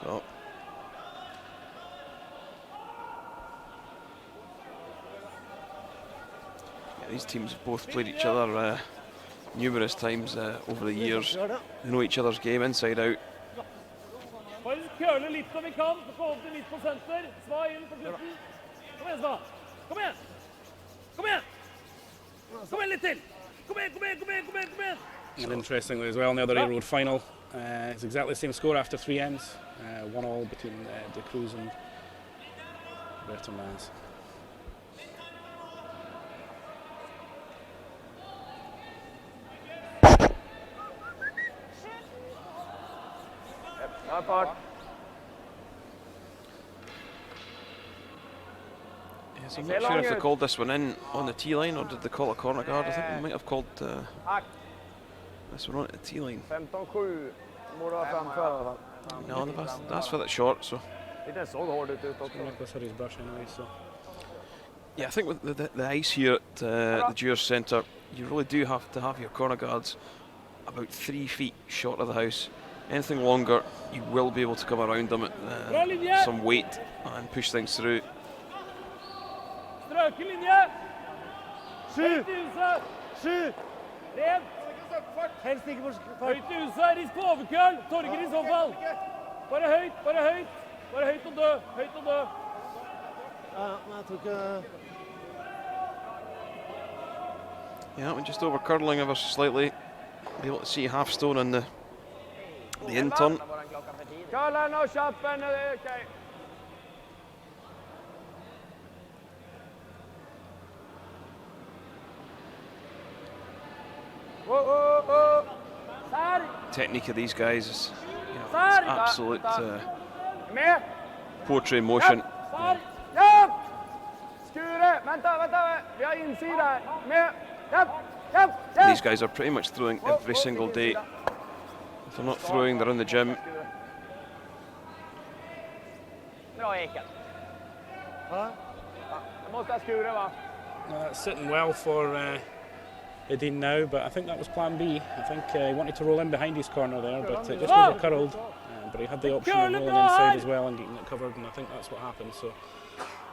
So yeah, these teams have both played each other numerous times over the years. They know each other's game inside out. Bare køle litt om vi kan, få opp til litt på senter. Sva inn på slutten. Kom igjen, Sva. Kom igjen. Kom igjen. Kom igjen litt til. Kom igjen, kom igjen, kom igjen, kom igjen, kom igjen. And interestingly as well, in the other A-Road final, it's exactly the same score after 3 ends. 1-1 between De Cruz and Bertrand Lance. Ja, fart. Yes, I'm not sure if they called this one in on the tee line or did they call a corner guard. I think they might have called this one on at the tee line. 15-7 borde vara framför i alla fall. No, that's for that short. So Det såg hård ut också. Nicholas had his brush anyway, so. yeah, I think with the ice here at the Jewers Centre, you really do have to have your corner guards about 3 feet short of the house. Anything longer, you will be able to come around them at some weight and push things through. Strøken linje. 7. 7. Ren. Helst ikke for fart. Høyt i huset, risk på overkøl. Torger i så fall. Bare høyt, bare høyt. Bare høyt og dø, høyt og dø. Ja, men jeg tror ikke... Yeah, we're just over curling ever so slightly. Be able to see half stone on the in turn. Curlen och chappen, okej. Technique of these guys is, it's absolute poetry in motion. Japp! Skure! Vänta! Vi har insida här. Med! Japp! These guys are pretty much throwing every single day. If they're not throwing, they're in the gym. Bra Eken. Jag måste ha Skure, va? That's sitting well for Edin now, but I think that was plan B. I think he wanted to roll in behind his corner there, but it just overcurled. But he had the option of rolling inside as well and getting it covered, and I think that's what happened. So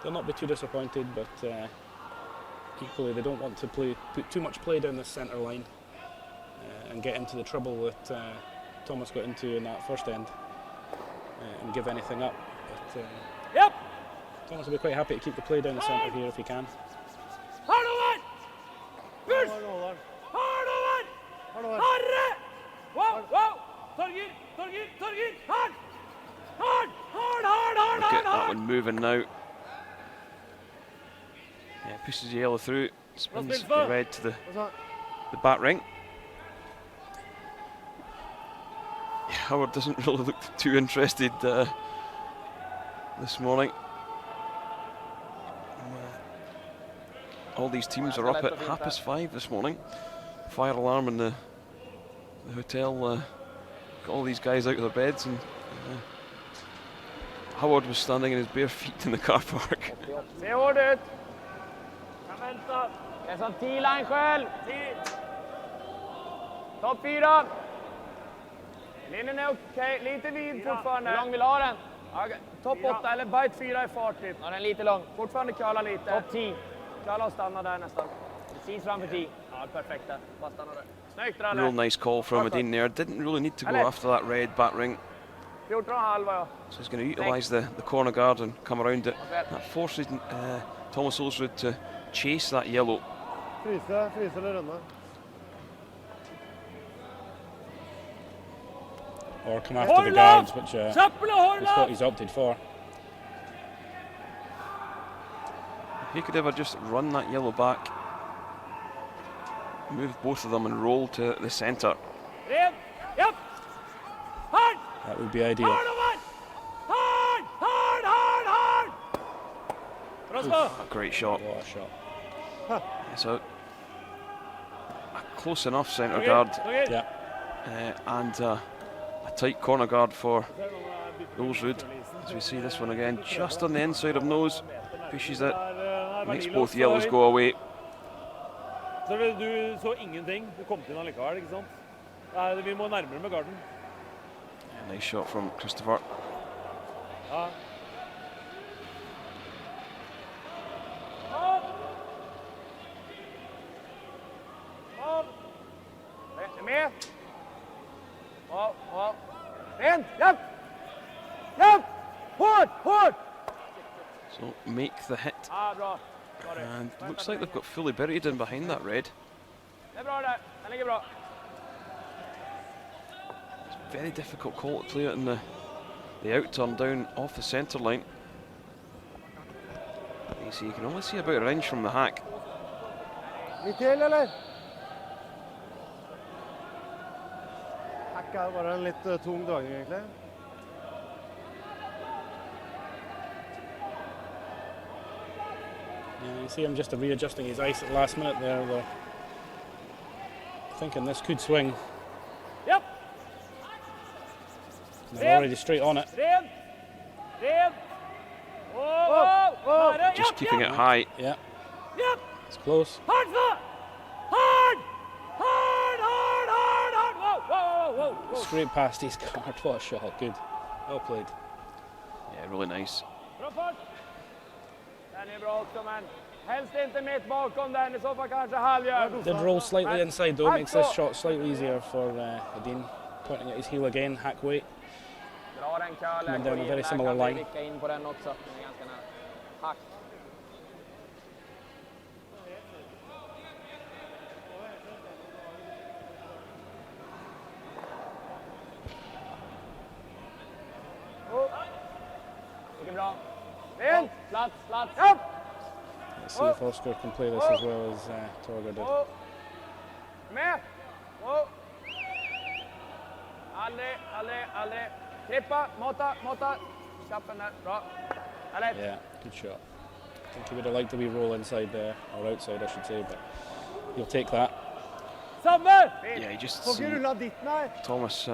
they'll not be too disappointed, but equally they don't want to put too much play down the centre line and get into the trouble that Thomas got into in that first end and give anything up. But Thomas will be quite happy to keep the play down the centre here if he can. Harre! Wow! Torger! Hard! Look at that one moving now. Yeah, pushes the yellow through, spins the red to the back ring. Yeah, Howard doesn't really look too interested this morning. All these teams are up at 5:30 this morning. Fire alarm in the hotel got all these guys out of their beds, and Howard was standing in his bare feet in the car park. Se hård ut. Det är som 10-line själv. Topp 4. Linjen är okej. Lite vid fortfarande. Hur lång vill ha den? Topp 8 eller bite 4 i fart typ. Ja, den är lite lång. Fortfarande curla lite. Topp 10. Curla och stanna där nästan. Precis framför 10. Ja, perfekt där. Bara stanna där. Snyggt Ralle. Real nice call from Edin there. Didn't really need to go after that red back ring. 14,5 ja. So he's going to utilise the corner guard and come around it. That forces Thomas Ulsrud to chase that yellow. Fryse eller rønne. Or come after the guards, which is what he's opted for. He could ever just run that yellow back, move both of them and roll to the centre. Yep. Hard. That would be ideal. Hard. A great shot. What a shot. So a close enough centre guard Yeah. and a tight corner guard for Ulsrud. As we see this one again, just on the inside of nose, pushes it, makes both yellows go away. Så du så ingenting, du kom til inn allikevel, ikke sant? Nei, vi må nærmere med garden. Nice shot from Christopher. Ja. Med. In. Yep. Hård. So make the hit. Bra. And looks like they've got fully buried in behind that red. Det bra det. Den ligger bra. Very difficult call to play it in the out turn down off the centre line. You see, you can only see about an inch from the hack. Litt til, eller? Hakka bare en litt tung dragning, egentlig. Yeah, you see him just readjusting his ice at the last minute there. Thinking this could swing. Yep. They're already straight on it. Ren. Just keeping it high. Yeah, Yep. it's close. Hard. Whoa. Straight past his guard. What a shot. Good. Well played. Yeah, really nice. Bra fart. Den är bra också, men helst inte mitt bakom den, i så fall kanske halvhjul. Did roll slightly inside though, makes this shot slightly easier for Edin. Pointing at his heel again, hack weight. Dra den curlen, Coming down a very similar kan vi line. vicka in på den också. Den är ganska nära. Hack. Mycket bra. In! Plats. Upp! Let's see if Oscar can play this as well as Torger did. Med! Aldrig. Klippa, mata. Kappen där, bra. Härligt. Yeah, good shot. I think he would have liked to be roll inside there, or outside I should say, but he'll take that. Samme! Yeah, you just Får see ikke rulla ditt, nei. Thomas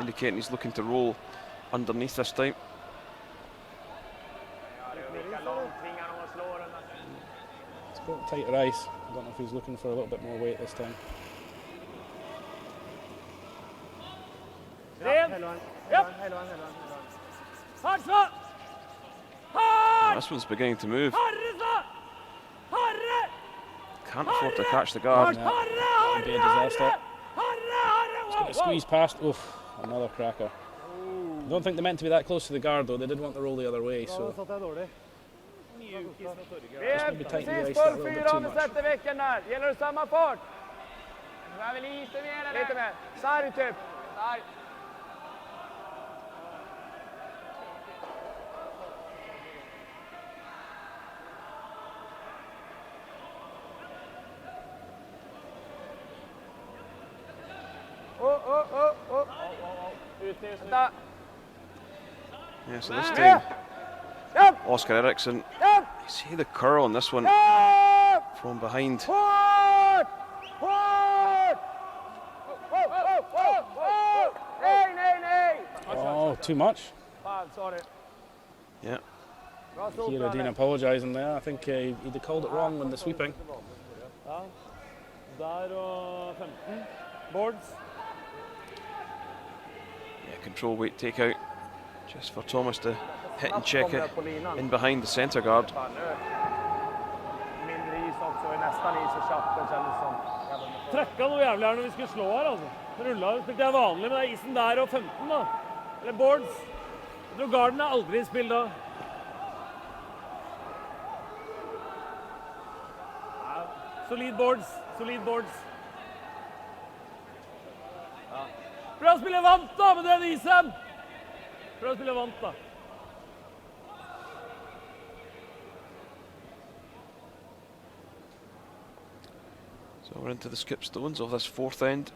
indicating he's looking to roll underneath this time. It's got tighter ice. I don't know if he's looking for a little bit more weight this time. Ren. Hele veien. Hard slå! This one's beginning to move. Harre! Can't afford to catch the guard. Yeah, that'd be a disaster. He's going to squeeze past. Oof, another cracker. I don't think they're meant to be that close to the guard though. They did want to roll the other way, Da so satt jeg dårlig. maybe tighten the ice Precis a full little bit fyra too om du much. sätter veckan där. Gäller det samma fart? Behöver lite mer eller? Lite mer. Sarg typ. Sarg. Vänta. Yeah, so this time, Upp! Oscar Eriksson, Upp! you see the curl on this one Upp! from behind. Hårt! Nej! Oh, too much. Fan, sorry. Yeah, Bra stort, Here, Edin apologising there. I think he'd called it wrong when the sweeping. Ja. Der og 15. Boards. yeah, control weight takeout. Just for Thomas to hit and check it in behind the centre guard. Fan, nu. Mindre is också i nästan is i chatten kändes som. Trøkka noe jævlig her når vi skulle slå her, altså. Rulla, spilte jeg vanlig, men det er isen der og 15 da. Eller boards. Jeg tror garden er aldri i spill da. Solid boards, solid boards. Prøv å spille vant da med den isen. Prøv å spille vant da. So we're into the skip stones of this fourth end.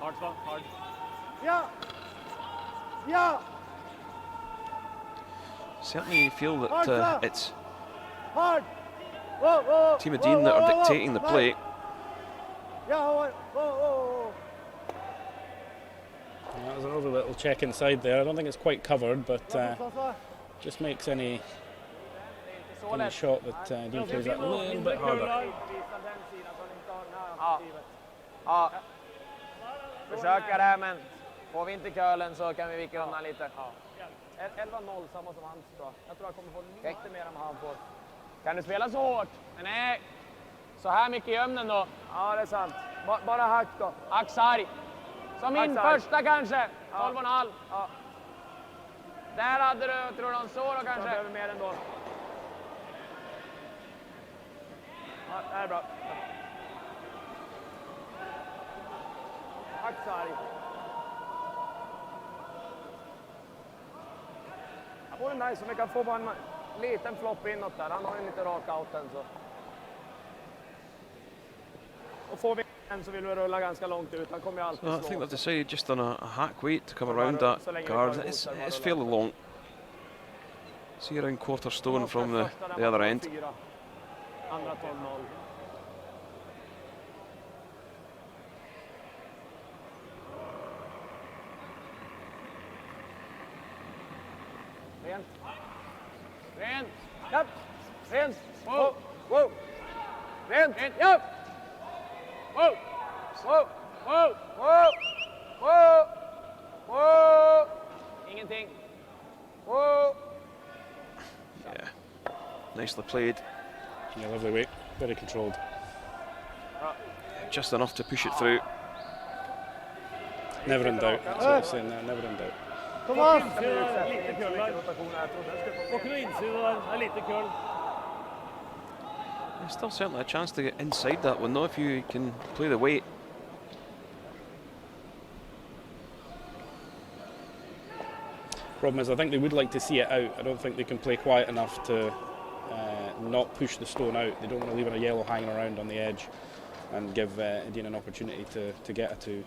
Hard slag, hard. Ja! Ja! Certainly you feel that it's Hard! Whoa, whoa, Team Edin that are dictating the play. Ja, whoa, whoa. That was another little check inside there. I don't think it's quite covered, but just makes any shot that Edin plays that a little bit harder. Ja. Ja. Försöker här, men får vi inte curlen så kan vi vika undan lite. 11-0, samma som hans då. Jag tror jag kommer få lite mer än han får. Kan du spela så hårt? Nej. Så här mycket i ömnen då? Ja, det är sant. Bara hack då. Axarg. Som min första kanske. 12,5. Ja. Där hade du, tror du, så då kanske? Jag behöver mer ändå. Ja, det här är bra. Axarg. Det vore nice om vi kan få bara en liten flopp inåt där. Han har ju lite rak outen så. Och får vi en så vill vi rulla ganska långt ut. Han kommer ju alltid I think they've decided just on a hack weight to come around that guard. It's fairly long. See around quarter stone from the other end. Andra 12-0. Rent. Rent. Japp. Rent. Wow. Wow. Rent. Japp. Wow. Wow. Wow. Wow. Wow. Wow. Ingenting. Wow. Yeah. Nicely played. Yeah, lovely weight. Very controlled. Just enough to push it through. Never in doubt. That's what I'm saying there. Never in doubt. Kom on! Lite kull där. Och kunna insida där, en lite kull. There's still certainly a chance to get inside that one though if you can play the weight. Problem is, I think they would like to see it out. I don't think they can play quiet enough to not push the stone out. They don't want to leave a yellow hanging around on the edge and give Edin an opportunity to get a two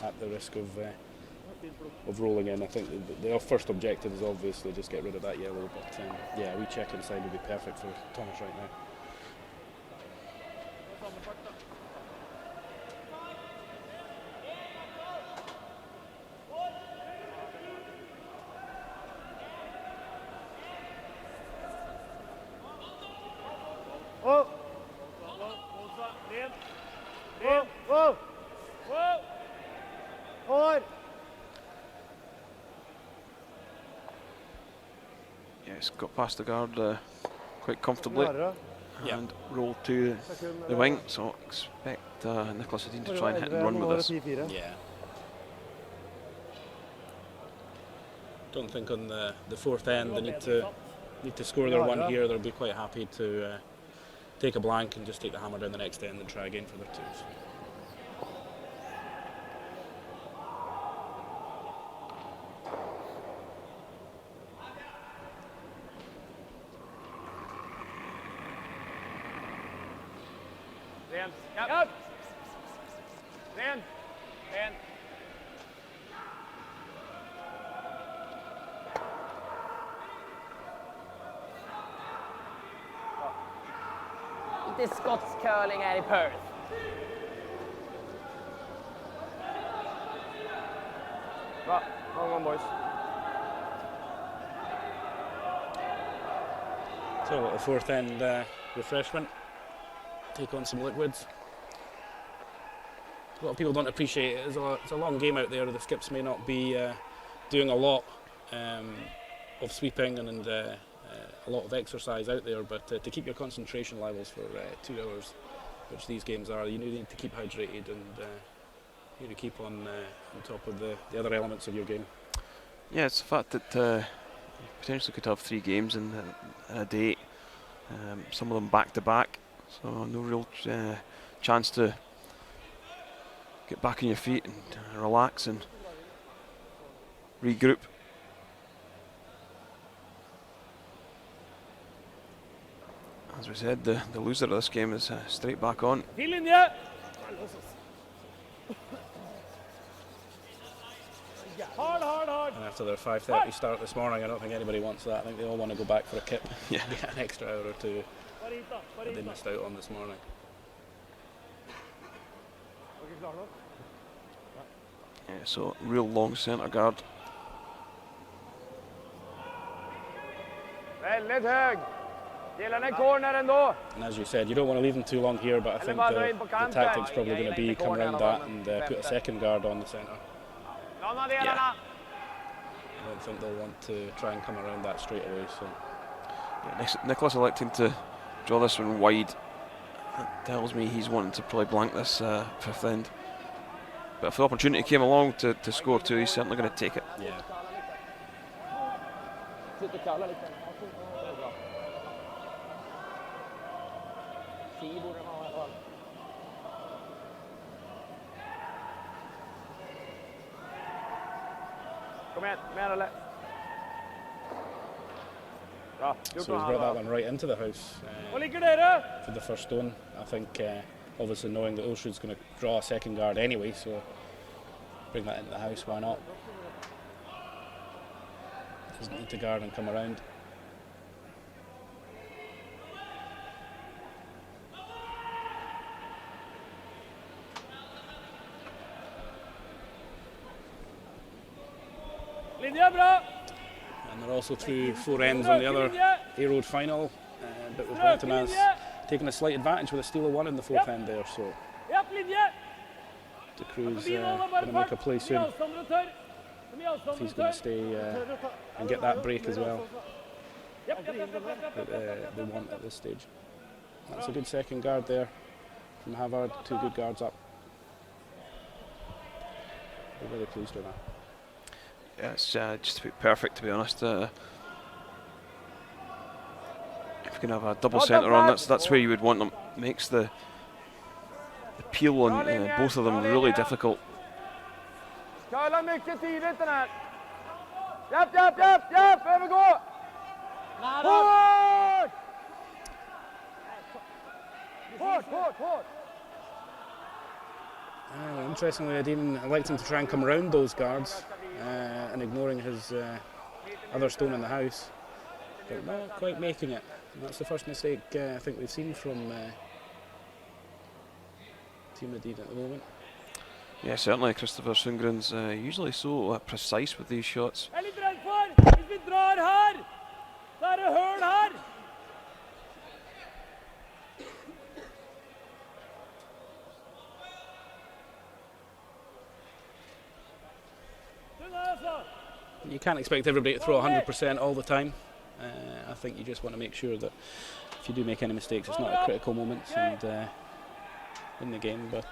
at the risk of rolling in. I think their first objective is obviously just get rid of that yellow, but yeah, we check inside would be perfect for Thomas right now. Oh! Rent. Whoa! Whoa! Wow. Hard! Yes, got past the guard quite comfortably Nära. and rolled to the wing, so expect Nicholas Edin to try and hit and run with this. Yeah. Don't think on the fourth end they need to score their one here. They'll be quite happy to take a blank and just take the hammer down the next end and try again for their twos. Rent. Japp. Rent. Rent. Lite skotsk curling här i Perth. Bra, come on boys. So a little fourth end refreshment. Take on some liquids. A lot of people don't appreciate it. It's a long game out there. The skips may not be doing a lot of sweeping and a lot of exercise out there, but to keep your concentration levels for 2 hours, which these games are, you need to keep hydrated and you need to keep on top of the other elements of your game. Yeah, it's the fact that potentially could have 3 games in a day, some of them back to back, so no real chance to get back on your feet and relax and regroup. As we said, the loser of this game is straight back on. Fin linje! Hard, hard, hard. And after their 5:30 start this morning, I don't think anybody wants that. I think they all want to go back for a kip. Yeah. Get an extra hour or two Varita, that they varita. missed out on this morning. Yeah, so real long centre guard. Väldigt hög. Gillar den cornern då. And as you said, you don't want to leave them too long here, but I think the tactic's probably going to be come around that and put a second guard on the centre. Låna delarna. I don't think they'll want to try and come around that straight away. So Yeah, Nicholas electing to draw this one wide. That tells me he's wanting to probably blank this 5th end. But if the opportunity came along to score 2, he's certainly going to take it. yeah, Sitter och kallar lite. Det är bra. 10 borde den ha i alla fall. Kom igen, mer eller? Bra, so he's brought that one right into the house Var ligger dere? for the first stone. I think obviously knowing that Ulsrud's going to draw a second guard anyway, so bring that into the house, why not? Doesn't need to guard and come around. Linje bra. And they're also through 4 ends on the other A-Road final, but with Martinez taking a slight advantage with a steal of 1 in the 4th end there, so Japp, linje. the crew's going to make a play soon if he's going to stay and get that break as well that they want at this stage. That's a good second guard there from Havard, 2 good guards up. We're very pleased with that. Yeah, it's just about perfect, to be honest. If you can have a double centre on, that's where you would want them. Makes the peel on both of them really difficult. Curlar mycket tidigt den här. Japp, japp, japp, japp, övergå! Hårt! Hårt, hårt, hårt! Interestingly, Edin electing to try and come around those guards and ignoring his other stone in the house, but not quite making it. And that's the first mistake I think we've seen from Team Edin at the moment. Yeah, certainly. Christopher Sundgren's usually so precise with these shots. Jeg er litt redd for. Hvis vi drar her, så er det høl her. You can't expect everybody to throw 100% all the time. I think you just want to make sure that if you do make any mistakes, it's not at critical moments and in the game. But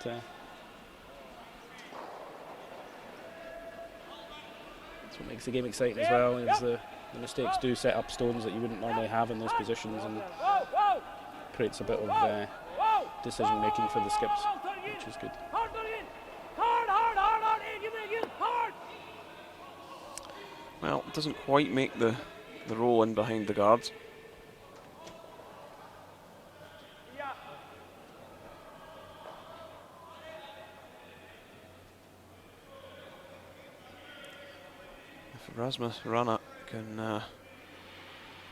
that's what makes the game exciting as well. Is the mistakes do set up stones that you wouldn't normally have in those positions and creates a bit of decision making for the skips, which is good. Hard, hard, hard, hard, Egin, hard. Well, it doesn't quite make the roll in behind the guards. If Rasmus Rana can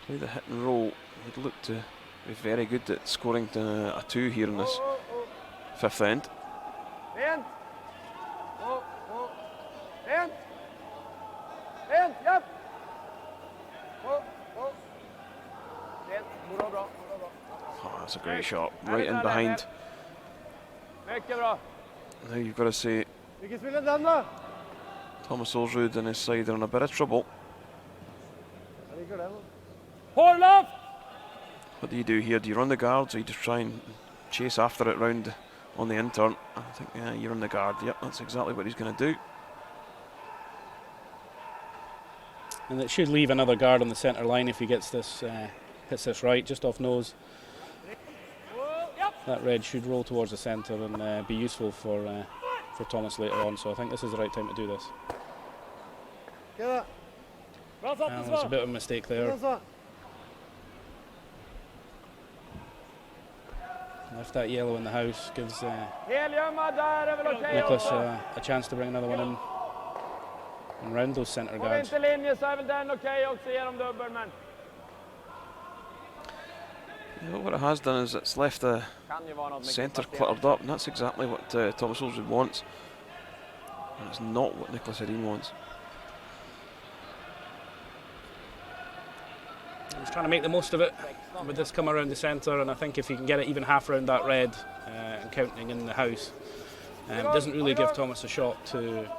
play the hit and roll, he'd look to be very good at scoring a 2 here in this 5th end. Rent! Rent! Rent, japp! Rent, bra, bra. Oh, that's a great shot, right in behind. Mycket bra. Now you've got to say Vilken spelar den då? Thomas Ulsrud and his side are in a bit of trouble. Där ligger den. Hårloft. What do you do here? Do you run the guards or you just try and chase after it round on the intern? I think you run the guard. Yep, that's exactly what he's going to do. And it should leave another guard on the centre line if he gets this, hits this right, just off nose. That red should roll towards the centre and be useful for Thomas later on. So I think this is the right time to do this. There's a bit of a mistake there. Left that yellow in the house, gives Nicholas a chance to bring another one in and round those centre guards. Yeah, what it has done is it's left the centre cluttered up, and that's exactly what Thomas Ulsrud wants. And it's not what Nicholas Edin wants. He's trying to make the most of it with this come around the centre, and I think if he can get it even half round that red and counting in the house, doesn't really give Thomas a shot to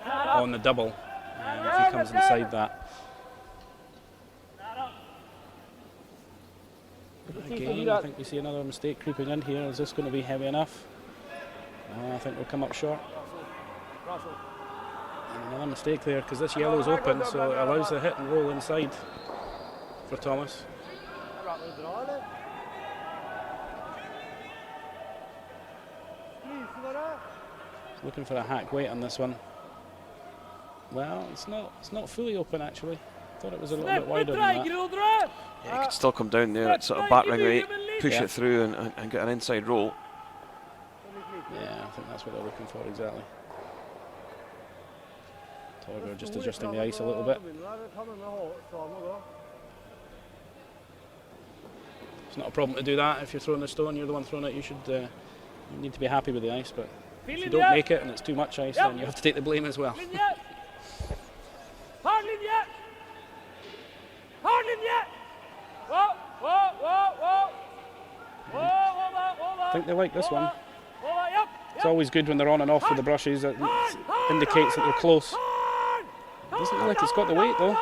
on the double if he comes inside that. Again, I think we see another mistake creeping in here. Is this going to be heavy enough? I think we'll come up short. And another mistake there, because this yellow is open, so it allows the hit and roll inside for Thomas. Looking for a hack weight on this one. Well, it's not fully open actually. Thought it was a little bit wider than that. Yeah, he could still come down there at sort of back ring rate, push it through and get an inside roll. Yeah, I think that's what they're looking for exactly. Torger just adjusting the ice a little bit. It's not a problem to do that. If you're throwing the stone, you're the one throwing it. You should you need to be happy with the ice, but if you don't make it and it's too much ice, then you have to take the blame as well. I think they like this one. It's always good when they're on and off with the brushes. It indicates that they're close. It doesn't look like it's got the weight though.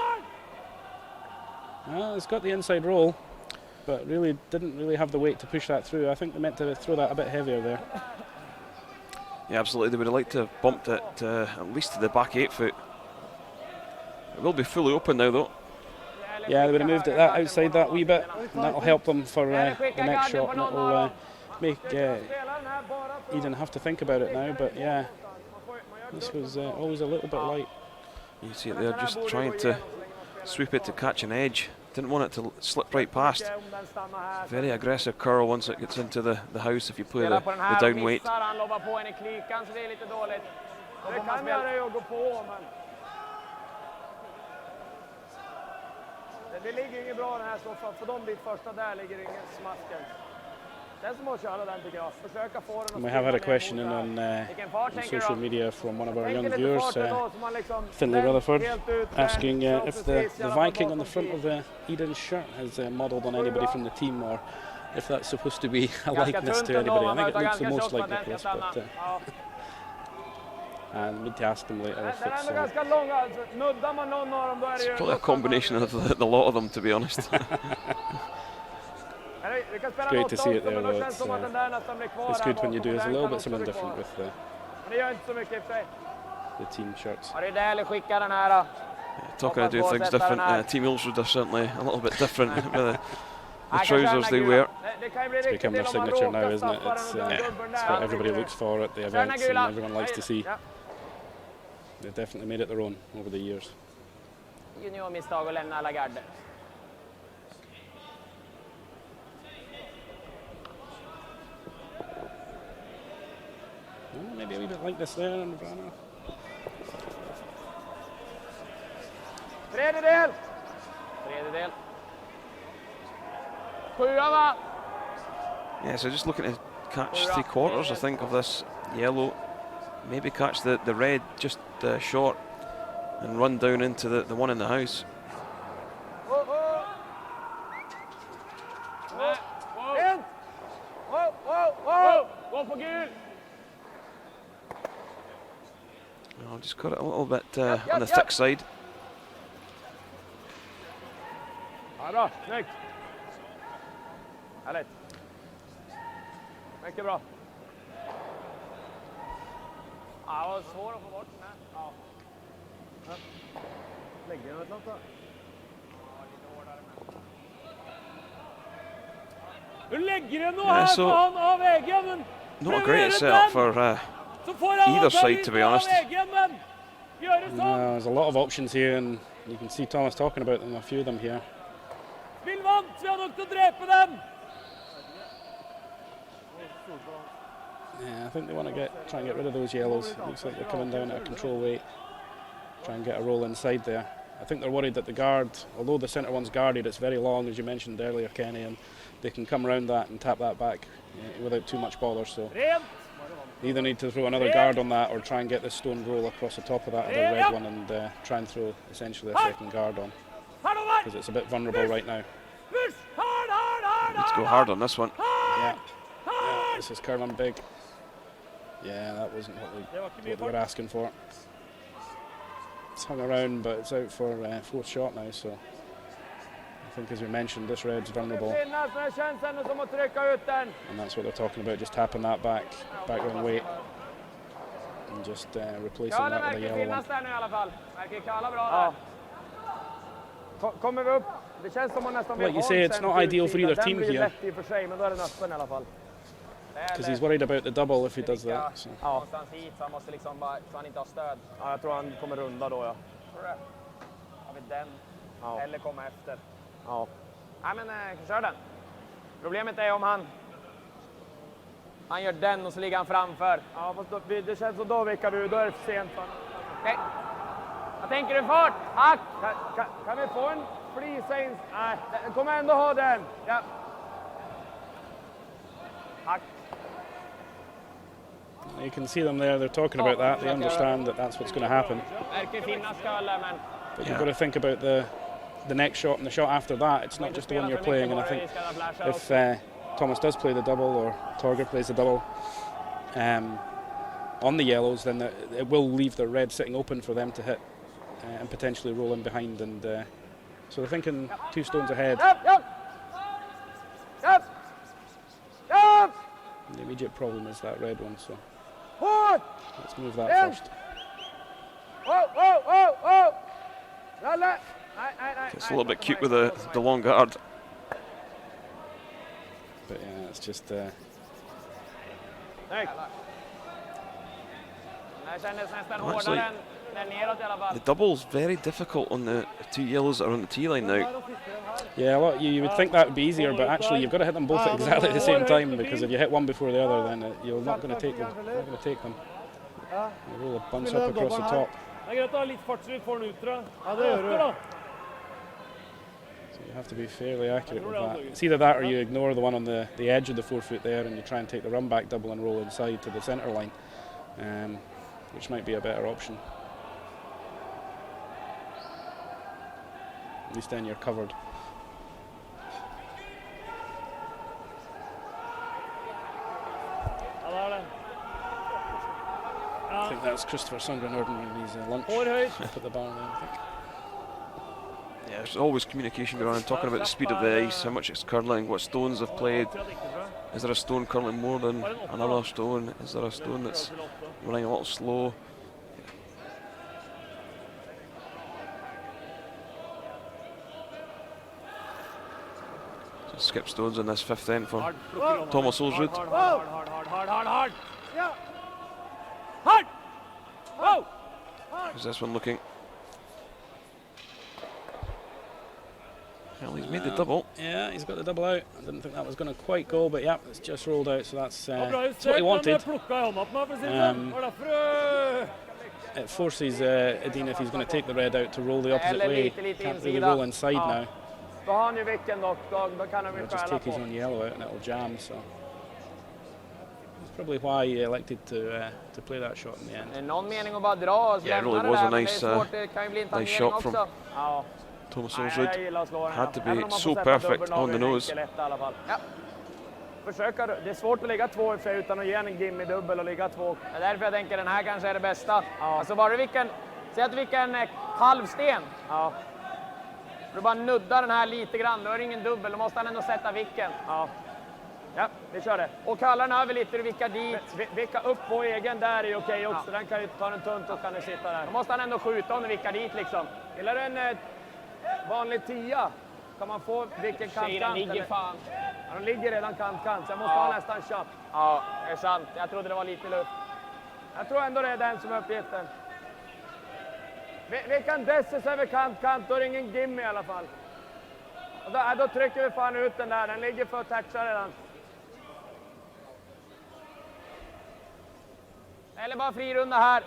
Well, it's got the inside roll, but really didn't really have the weight to push that through. I think they meant to throw that a bit heavier there. Yeah, absolutely. They would have liked to have bumped it at least to the back 8 foot. It will be fully open now though. Yeah, they would have moved it outside that wee bit, and that'll help them for the next shot, and it'll make Edin have to think about it now. But yeah, this was always a little bit light. You see it there, just trying to sweep it to catch an edge. Didn't want it to slip right past. Very aggressive curl once it gets into the house if you play the down weight. Det ligger inget bra den här soffan, för de blir första där ligger ingen smasken. Den som måste köra den tycker jag. Försöka få den. We have had a question in on social media from one of our young viewers, Finley Rutherford, asking if the Viking on the front of Edin's shirt has modelled on anybody from the team, or if that's supposed to be a likeness to anybody. I think it looks the most like Nicholas, but and we need to ask them later if it's probably a combination of the lot of them, to be honest. It's great to see it there though. It's good when you do a little bit something different with the team shirts. Talking to do things different, Team Ulsrud are certainly a little bit different with the trousers they wear. It's become their signature now, isn't it? It's what everybody looks for at the events and everyone likes to see. They've definitely made it their own over the years. Juniormisstag och lämna alla garder. Maybe a wee bit like this there on the banner. Tredjedel. Sjua va? Yeah, so just looking to catch 3/4, I think, of this yellow. Maybe catch the red just short and run down into the one in the house. I'll just cut it a little bit on the thick side. Bra, snyggt. Härligt. Mycket bra. Ja, det var svårt att få bort den här. Ja. Lägger den ett låt. Du lägger den nå Yeah, her so- på han av Egin, men Not a prøver great den, setup for så får han either ta side, litt to be av honest. Egin, men gjør det sånn. There's a lot of options here, and you can see Thomas talking about them, a few of them here. Spill vant, vi har nok til å drepe dem. Yeah, I think they want to try and get rid of those yellows. It looks like they're coming down at a control weight. Try and get a roll inside there. I think they're worried that the guard, although the centre one's guarded, it's very long, as you mentioned earlier, Kenny, and they can come around that and tap that back without too much bother. So Rent. they either need to throw another guard on that or try and get this stone roll across the top of that other red one and try and throw essentially a second guard on, Her nå, because it's a bit vulnerable right now. push, hard. Need to go hard on this one. Yeah, this is curling big. Yeah, that wasn't what they were asking for. It's hung around, but it's out for fourth shot now, so I think, as we mentioned, this red's vulnerable, Finnas, men det känns ändå som att trycka ut den. and that's what they're talking about, just tapping that back around weight and just replacing Ja, det that with a verkar yellow one. finnas där nu i alla fall. Verkar kalla bra där. Kommer vi upp? Det känns som att nästan Like you say, it's not ideal for either team Den blir here, lätt i och för sig, men då är den öppen i alla fall. because he's worried about the double if he does that. So. Någonstans hit, så han måste liksom bara, så han inte har stöd. Ja, jag tror han kommer runda då, ja. Tror du det? Har vi den? Ja. Eller komma efter? Ja. Nej, men kör den. Problemet är om han gör den och så ligger han framför. Ja, fast då, det känns som då vickar du, då är det för sent. Okej. Vad tänker du fart? Hack! Kan vi få en flisa in? Nej, den kommer ändå ha den. Ja. Hack. You can see them there, they're talking about that, they understand that that's what's going to happen. Verkar finnas sköller, men... But you've got to think about the next shot and the shot after that. It's not just the one you're playing, and I think if Thomas does play the double or Torger plays the double on the yellows, then it will leave the red sitting open for them to hit and potentially roll in behind. And so they're thinking 2 stones ahead. The immediate problem is that red one, so let's move that first. It's a little bit cute with the long guard. But yeah, it's just Det kändes nästan Actually, hårdare än neråt i alla fall. The double's very difficult on the 2 yellows that are on the tee line now. yeah. You would think that would be easier, but actually you've got to hit them both at exactly the same time, because if you hit one before the other, then you're not going to take them. Not going to take them. You roll a bunch up across the top. Det greit å ha litt fart så vi får den ut, tror jeg. Ja, det gjør du. So you have to be fairly accurate with that. It's either that or you ignore the one on the edge of the 4 foot there, and you try and take the run back double and roll inside to the centre line, which might be a better option. At least then you're covered. Ja, det det. I think that's Christopher Sundgren ordering his lunch. Hår høyt. Put the bar in, I think. Yeah, there's always communication going on, talking about the speed of the ice, how much it's curling, what stones have played. Is there a stone curling more than another stone? Is there a stone that's running a little slow? So skip stones in this 5th end for Thomas Ulsrud. Hard. Ja. Hard! Oh! Is this one looking? Well, he's made the double. Yeah, he's got the double out. I didn't think that was going to quite go, but yeah, it's just rolled out, so that's Bra what he justert, wanted. men plukket i hånda på meg, for å si det sånn. Det var derfor It forces Edin, if he's going to take the red out, to roll the opposite Eller way. lite Can't really insida. roll inside Ja. now. Då har han ju vicken dock, då kan han He'll ju just stjäla take his på. own yellow out and it'll jam, so that's probably why he elected to play that shot in the end. Det är någon mening att bara dra och Yeah, it lämna really det was där, a men nice, det är svårt, det kan ju bli en nice tangering shot from också. Ja. Thomas Nej, Ulsrud. jag gillar att slå den Had här. to Även be om man so får sätta perfect dubbeln on av the en nose. enkel etta i alla fall. Ja. Försöka, det är svårt att ligga 2 i sig utan att ge en gimme dubbel och ligga 2. Det är därför jag tänker den här kanske är det bästa. Ja. Alltså bara säg att du vickar en halv sten. Ja. Du bara nuddar den här lite grann, då är det ingen dubbel, då måste han ändå sätta vicken. Ja. Ja, vi kör det. Och kalla den över lite och vicka dit. Vicka upp på egen där är okej också. Den kan ju ta den tunt och kan du sitta där. Då måste han ändå skjuta om du vickar dit liksom. Gillar du en vanlig 10? Kan man få vilken kant? Den ligger fan. Ja, den ligger redan kant. Så jag måste ha nästan köpt. Ja, det är sant. Jag trodde det var lite luft. Jag tror ändå det är den som är uppgiften. Vi kan desses över kant. Då är det ingen gimme i alla fall. Och då trycker vi fan ut den där. Den ligger för att toucha redan. Eller bara frirunda här.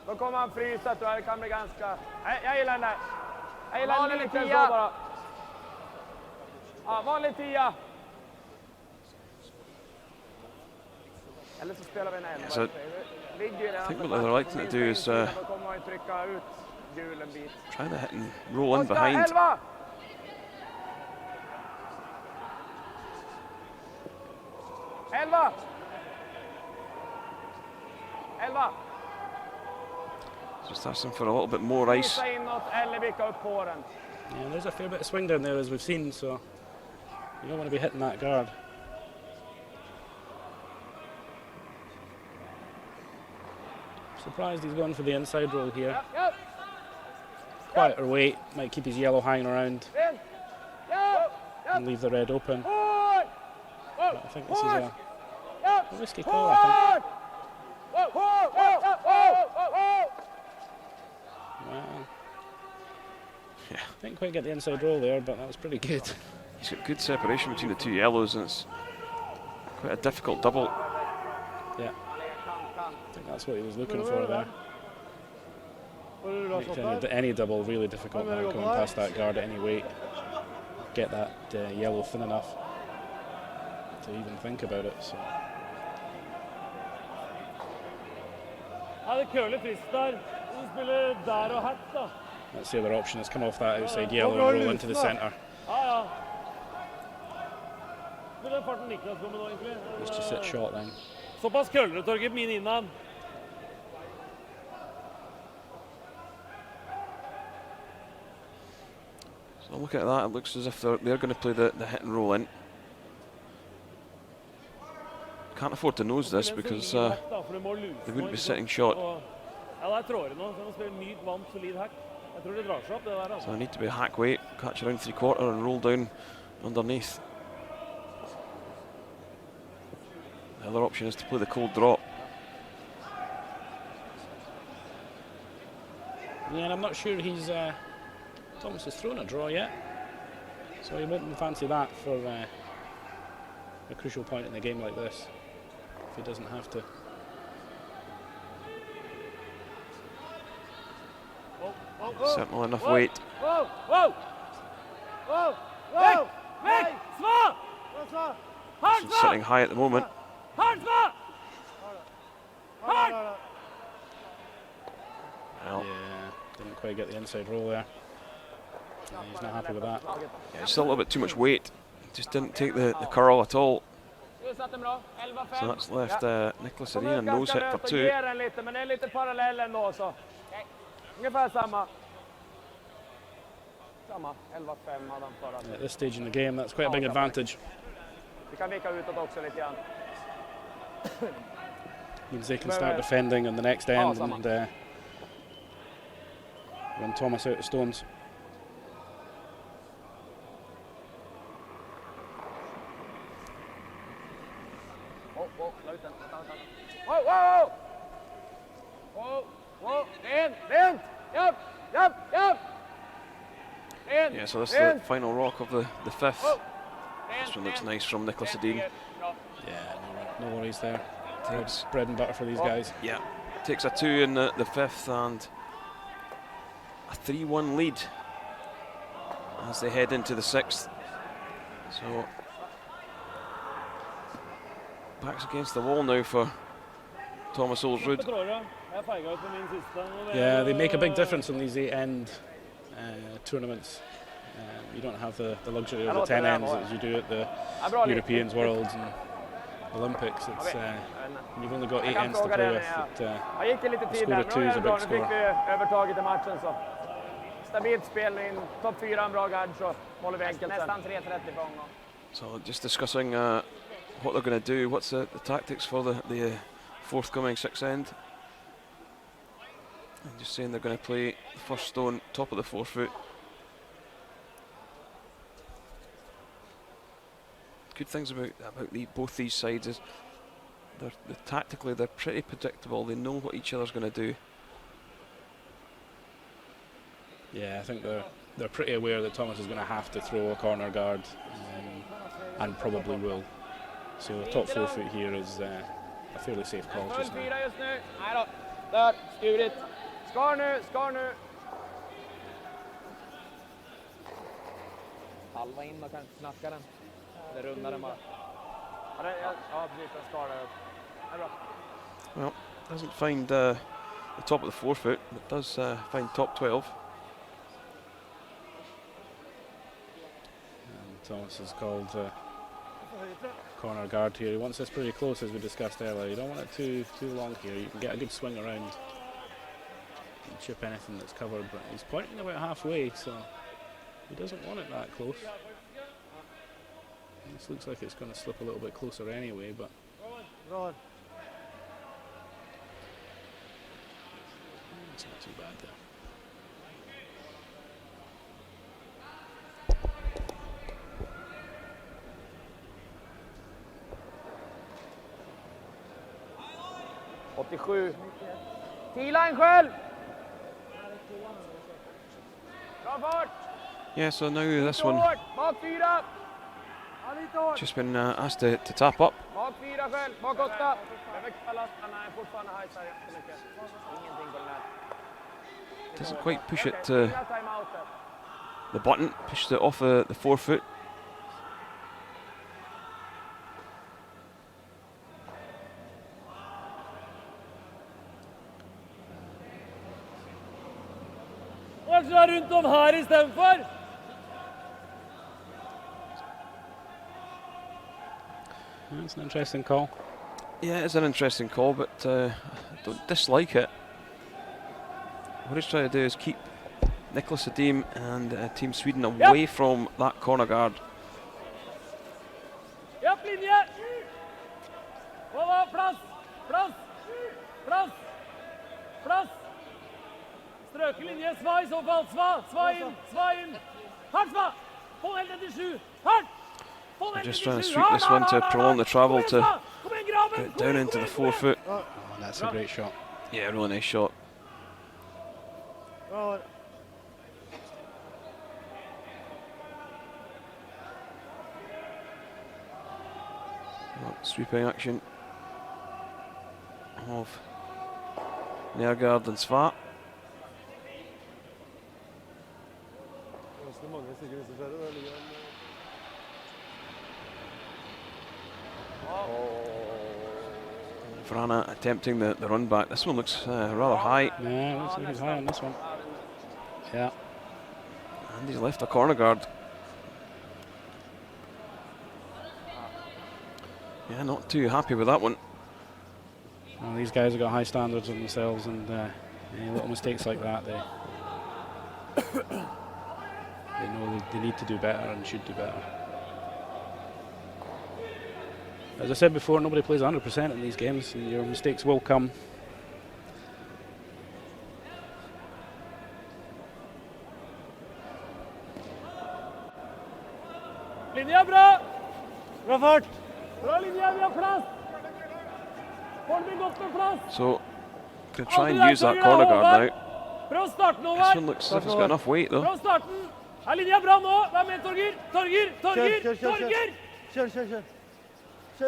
Då kommer han frysa tror jag. Det kan bli ganska... Nej, jag gillar den där. Jag gillar den lite så bara. Ja, vanlig 10. Eller så spelar vi en 11. So, I think what they're likely to do is try to hit and roll in behind. 11. Just asking for a little bit more ice. Yeah, there's a fair bit of swing down there as we've seen, so you don't want to be hitting that guard. Surprised he's going for the inside roll here. Quieter weight, might keep his yellow hanging around and leave the red open. But I think this is a risky call, I think. Well, Yeah. didn't quite get the inside roll there, but that was pretty good. He's got good separation between the two yellows, and it's quite a difficult double. Yeah, I think that's what he was looking for there. Makes any double really difficult now, coming past that guard at any weight. Get that yellow thin enough to even think about it. So. Ja, det curler frist der. Du spiller der og hatt da. That's the other option, is come off that outside yellow and roll into the centre. Ja. Spiller farten Niklas kommer nå egentlig. Just to sit short then. Såpass curler det, Torgip, min innan. So looking at that, it looks as if they're going to play the hit and roll in. Can't afford to nose this because they wouldn't be sitting short. Ja, det trår det nå, så de spiller myk, vant, solid hack. Jeg tror det drar seg opp det der. So I need to be hack weight, catch around 3/4 and roll down underneath. The other option is to play the cold drop. Yeah, and I'm not sure he's... Thomas has thrown a draw yet, so he wouldn't fancy that for a crucial point in a game like this, if he doesn't have to. Certainly enough weight. He's sitting high at the moment. Well, Yeah, didn't quite get the inside roll there. Yeah, he's not happy with that. yeah, it's still a little bit too much weight. Just didn't take the curl at all. So that's left Nicholas Edin a nose hit for 2. Men det är lite parallell ändå så. Ungefär samma. 11-5 hade han förra. At this stage in the game, that's quite a big advantage. Vi kan vika utåt också lite grann. Means they can start defending on the next end and run Thomas out of stones. Yeah, so this is the final rock of the 5th. This one looks nice from Nicholas Edin. Yeah, no worries there. It's bread and butter for these guys. Yeah, takes a 2 in the 5th and a 3-1 lead as they head into the 6th. So backs against the wall now for Thomas Ulsrud. Yeah, they make a big difference in these 8-end tournaments. You don't have the luxury of the 10 ends as you do at the Europeans, Worlds and Olympics. It's you've only got 8 ends to play with. A score of 2 is a big score. stabilt spel in topp 4, en bra guard, så håller vi enkelt sen. Nästan 3.30 på omgång. So just discussing what they're going to do. What's the tactics for the forthcoming sixth end? And just saying they're going to play the first stone, top of the 4 foot. Good things about both these sides is tactically they're pretty predictable. They know what each other's going to do. Yeah, I think they're pretty aware that Thomas is going to have to throw a corner guard, and probably will. So top 4 foot here is a fairly safe call Full just now. 4 just nu. Nej då. Där, skurit. Skar nu. Halva in och kanske knacka den. Eller runda den bara. Ja, precis. Den skar där upp. Det är bra. Well, doesn't find the top of the 4 foot, but does find top 12. And Thomas has called corner guard here. He wants this pretty close, as we discussed earlier. You don't want it too long here. You can get a good swing around and chip anything that's covered, but he's pointing about halfway, so he doesn't want it that close. This looks like it's going to slip a little bit closer anyway, but it's not too bad there. T-line själv! Bra fart! Yeah, so now this one Bak 4! just been asked to tap up. Bak 4 själv, bak 8. Nej, fortfarande hajsar jättemycket. Ingenting på den här. Doesn't quite push it to the button, pushes it off the 4 foot. Kanskje rundt om her istedenfor? That's an interesting call. Yeah, it's an interesting call, but I don't dislike it. What he's trying to do is keep Nicholas Edin and Team Sweden away from that corner guard. Japp, linje! Plass! Strøken linje, Sva I så fall, Sva inn! Hardt, Sva! Hold helt til 7, hardt! They're just trying to sweep this one to prolong the travel to get down into the 4 foot. Oh, that's a great shot. Yeah, really nice shot. Sweeping action of Nergard and Sva. Vrana attempting the run back. This one looks rather high. Yeah, looks like he's high on this one. Yeah. And he's left a corner guard. Yeah, not too happy with that one. Well, these guys have got high standards of themselves, and any little mistakes like that, they know they need to do better and should do better. As I said before, nobody plays 100% in these games, and your mistakes will come. Linje bra! Bra fart! Bra linje, vi har plass! Hold meg godt med plass! So, going to try and use that corner guard now. Prøv å starte nå, This one looks as if it's got enough weight though. Prøv å starte den! Er linja bra nå? Vær med, Torgir! Kjør.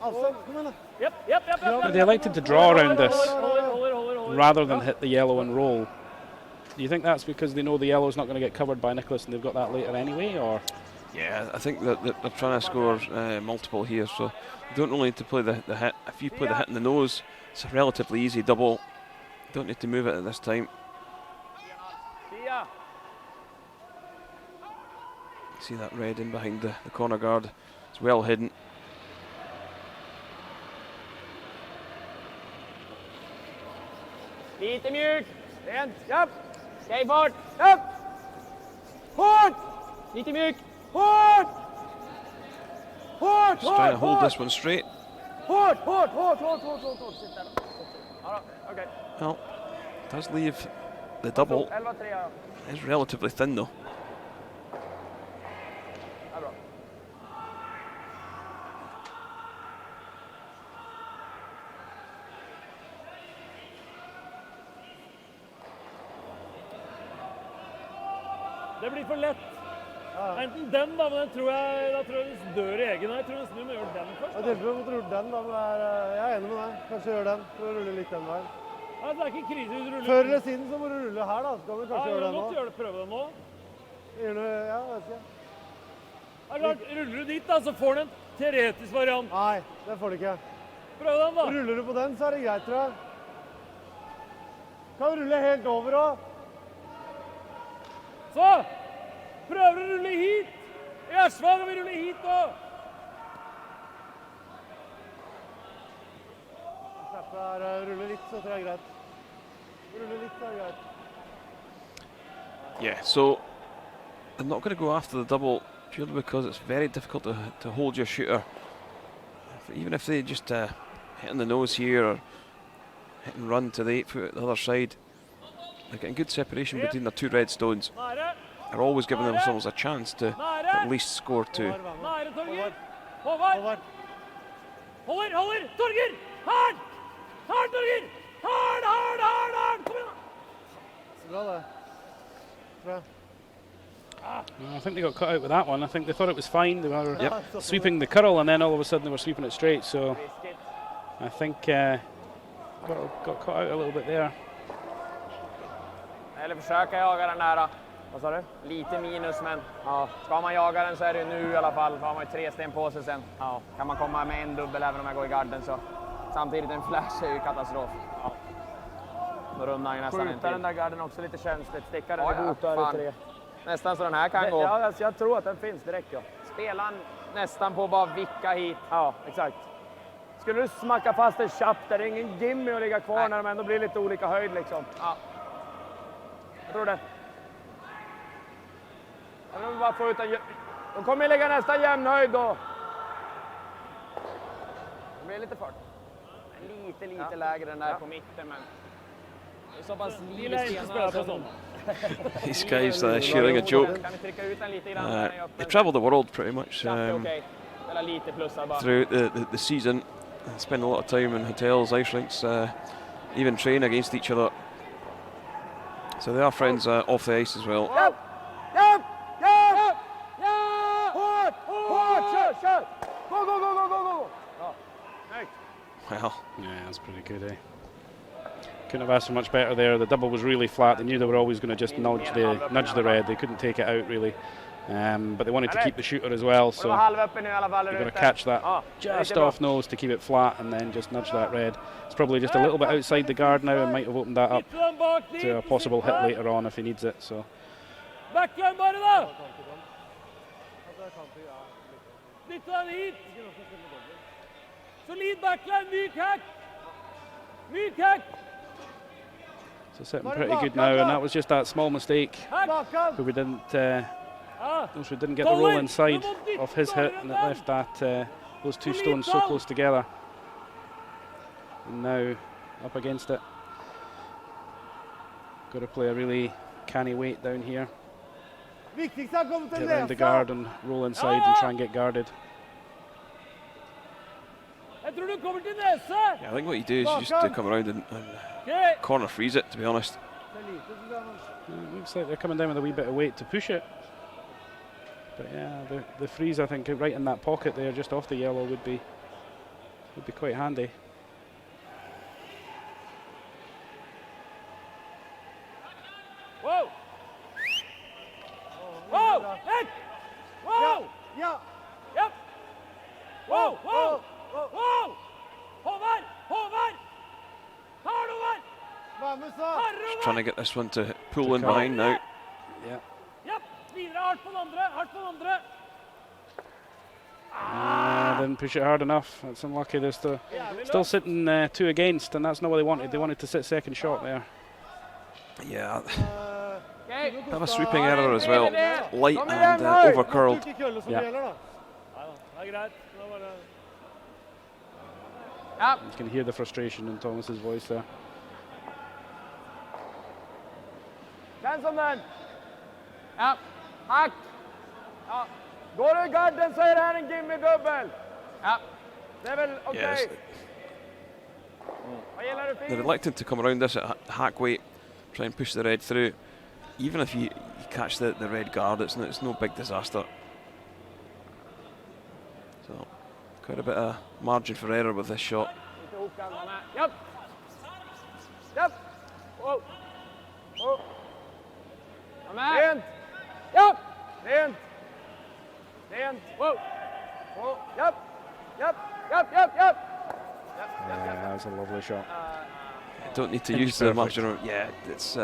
Avstand, kom igjen da. Jepp. They elected to draw around this Holder. rather than hit the yellow and roll. Do you think that's because they know the yellow's not going to get covered by Nicholas and they've got that later anyway, or? Yeah, I think that they're trying to score multiple here, so you don't really need to play the hit. If you play the hit in the nose, it's a relatively easy double. Don't need to move it at this time. See that red in behind the corner guard. It's well hidden. Lite mjukt. Rent. Japp. Okej, fart! Upp! Hårt! Lite mjuk! Hårt! Hårt! Just trying to hold this one straight. Hårt! Sitt där. Ja, okej. Well, does leave the double. 11-3, ja. Is relatively thin though. Ja, bra. Det blir for lett. Enten den, da, men da tror jeg den dør i egen. Jeg tror nesten vi må gjøre den først. Jeg tenkte vi måtte rulle den, da, men jeg er enig med deg. Kanskje gjøre den, for å rulle litt den veien. Ja, det er ikke krise hvis du ruller. Før eller siden så må du rulle her, da. Så kan vi kanskje gjøre den nå. Gjøre det, prøve den nå. Gjør det, ja, vet ikke. Ja, klart, ruller du dit, da, så får du en teoretisk variant. Nei, det får du ikke. Prøv den, da. Ruller du på den, så er det greit, tror jeg. Kan rulle helt over også. Så! Prøver å rulle hit. I Ersvang, og vi ruller hit nå. Slappe her, rulle litt, så tror jeg er greit. Rulle litt, så er det greit. Yeah, so I'm not going to go after the double purely because it's very difficult to hold your shooter. Even if they just hit on the nose here or hit and run to the 8 foot at the other side, they're getting good separation between the two red stones. Nære. They're always giving themselves a chance to at least score two. Nære, Torger. Håvard. Holder. Torger. Hard, Torger. Hard. Kom igjen. Så bra det. Tror jeg. No, I think they got cut out with that one. I think they thought it was fine. They were sweeping the curl, and then all of a sudden they were sweeping it straight. So I think got caught out a little bit there. Eller försöka jaga den där. Vad sa du? Lite minus, men ja, ska man jaga den så är det nu i alla fall. Då har man ju 3 sten på sig sen. Ja, kan man komma med en dubbel även om jag går i garden så. Samtidigt en flash är ju katastrof. Ja. Då rundar jag nästan en till. Skjuta den där garden också lite känsligt. Sticka den i botar i 3. Nästan så den här kan gå. Ja, alltså, jag tror att den finns direkt. Ja. Spelar nästan på att bara vicka hit. Ja, exakt. Skulle du smacka fast en chapp där, det är ingen gimme att ligga kvar när de ändå blir lite olika höjd liksom. Ja. Jag tror det. Jag vill bara få ut en... De kommer ju lägga nästan jämn höjd då. Det blir lite fart. Lite lägre den där på mitten, men... Det är så pass lite stenar. These guys sharing a joke. They travel the world pretty much throughout the season. Spend a lot of time in hotels, ice rinks, even train against each other. So they are friends off the ice as well. Well, yeah, that's pretty good, eh? Couldn't have asked for much better there. The double was really flat. They knew they were always going to just nudge the red. They couldn't take it out really, but they wanted to keep the shooter as well. So you've got to catch that just off nose to keep it flat, and then just nudge that red. It's probably just a little bit outside the guard now, and might have opened that up to a possible hit later on if he needs it. So. Solid backline, myk hack. So sitting pretty good now, and that was just that small mistake where we didn't get the roll inside of his hit, and it left that those two stones so close together. And now up against it. Got to play a really canny weight down here. Get around the guard and roll inside and try and get guarded. yeah, I think what you do is you just come around and corner freeze it, to be honest. It looks like they're coming down with a wee bit of weight to push it. But yeah, the freeze, I think, right in that pocket there, just off the yellow, would be quite handy. Whoa! Whoa! Hey! Whoa! Yeah. Yep! Whoa! Whoa! Whoa! Håvard! Hard Håvard! Just trying to get this one to pull in behind now. Yeah. Yep! Videre, hardt på den andre, Didn't push it hard enough. That's unlucky. They're still sitting 2 against, and that's not what they wanted. They wanted to sit second shot there. Yeah, Bit of a sweeping error as well. Light and overcurled. Det er ikke kølle som Ja. gjelder, da. Nei da, det er greit. Det var bare... Ja. You can hear the frustration in Thomas's voice there. Känn som den. Ja. Hack. Ja. Går du i garden så är det här en gimme-dubbel. Ja. Det är väl okej. Yes. Vad gillar du They're fint? reluctant to come around this at hack weight, try and push the red through. Even if you catch the red guard, it's no big disaster. So quite a bit of margin for error with this shot. Lite hopkanten med. Japp. Japp. Wow. Oh. Kom med. Rent. Japp. Rent. Rent. Wow. Oh. Japp. Japp. Japp. Japp. Japp. Yeah, that was a lovely shot. Don't need to Pinch use the perfect. margin. Yeah, it's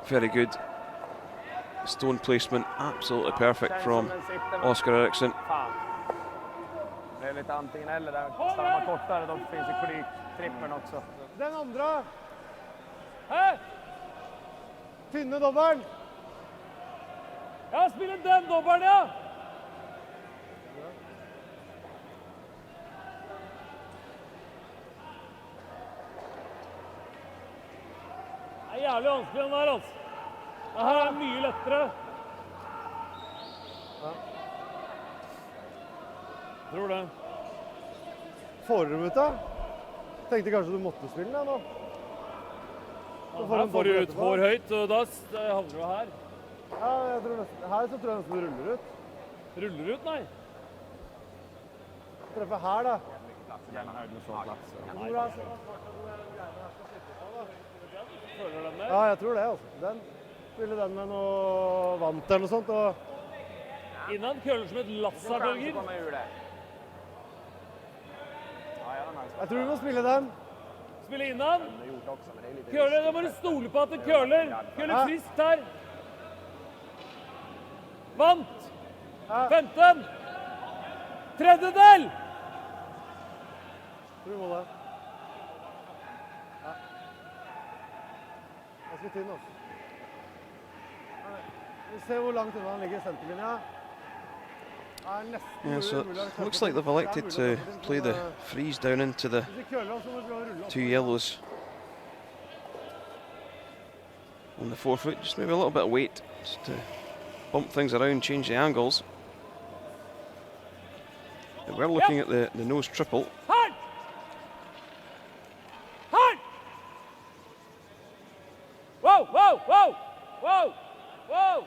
very good. Stone placement, absolutely perfect Känns from som den sitter med. Oscar Eriksson. Fan. Det är lite antingen eller där. Stannar man kortare då finns ju klyk. Trippeln också. Den andre. Hæ? Tynne dobbelen. Ja, spiller den dobbelen, ja! Det er jævlig vanskelig den der, altså. Det her er mye lettere. Tror det. Forrute. Tenkte kanskje du måtte spille den nå. Ja, her får du ut for høyt, og da havner du her. Ja, jeg tror nesten, her så tror jeg nesten du ruller ut. Ruller ut, nei. Treffer her, da. Føler den der. Ja, jeg tror det, altså. Den spiller den med noe vant eller noe sånt. Og Innan køller som et lass her, Torger. Komma ur det. Ja, ja, nice. jeg tror vi må spille den. Spille innan. Det är gjort också, men det är lite... Køller, da må du stole på at det køller. Køller friskt her. Vant. Ja. 15. Tredjedel. Tror vi må det. Ja. Jeg skal til den, altså. Vi ser hvor langt unna han ligger i senterlinja. Det er nesten Yeah, so mulig å it kølle looks på like den. they've elected Det er to mulig å kølle på den, play the men, freeze down into the hvis vi køller, så må vi rulle opp. two yellows on the forefoot. Just maybe a little bit of weight just to bump things around, change the angles. And we're looking at the nose triple. Hard. Hard. Wow, wow, wow, wow, wow.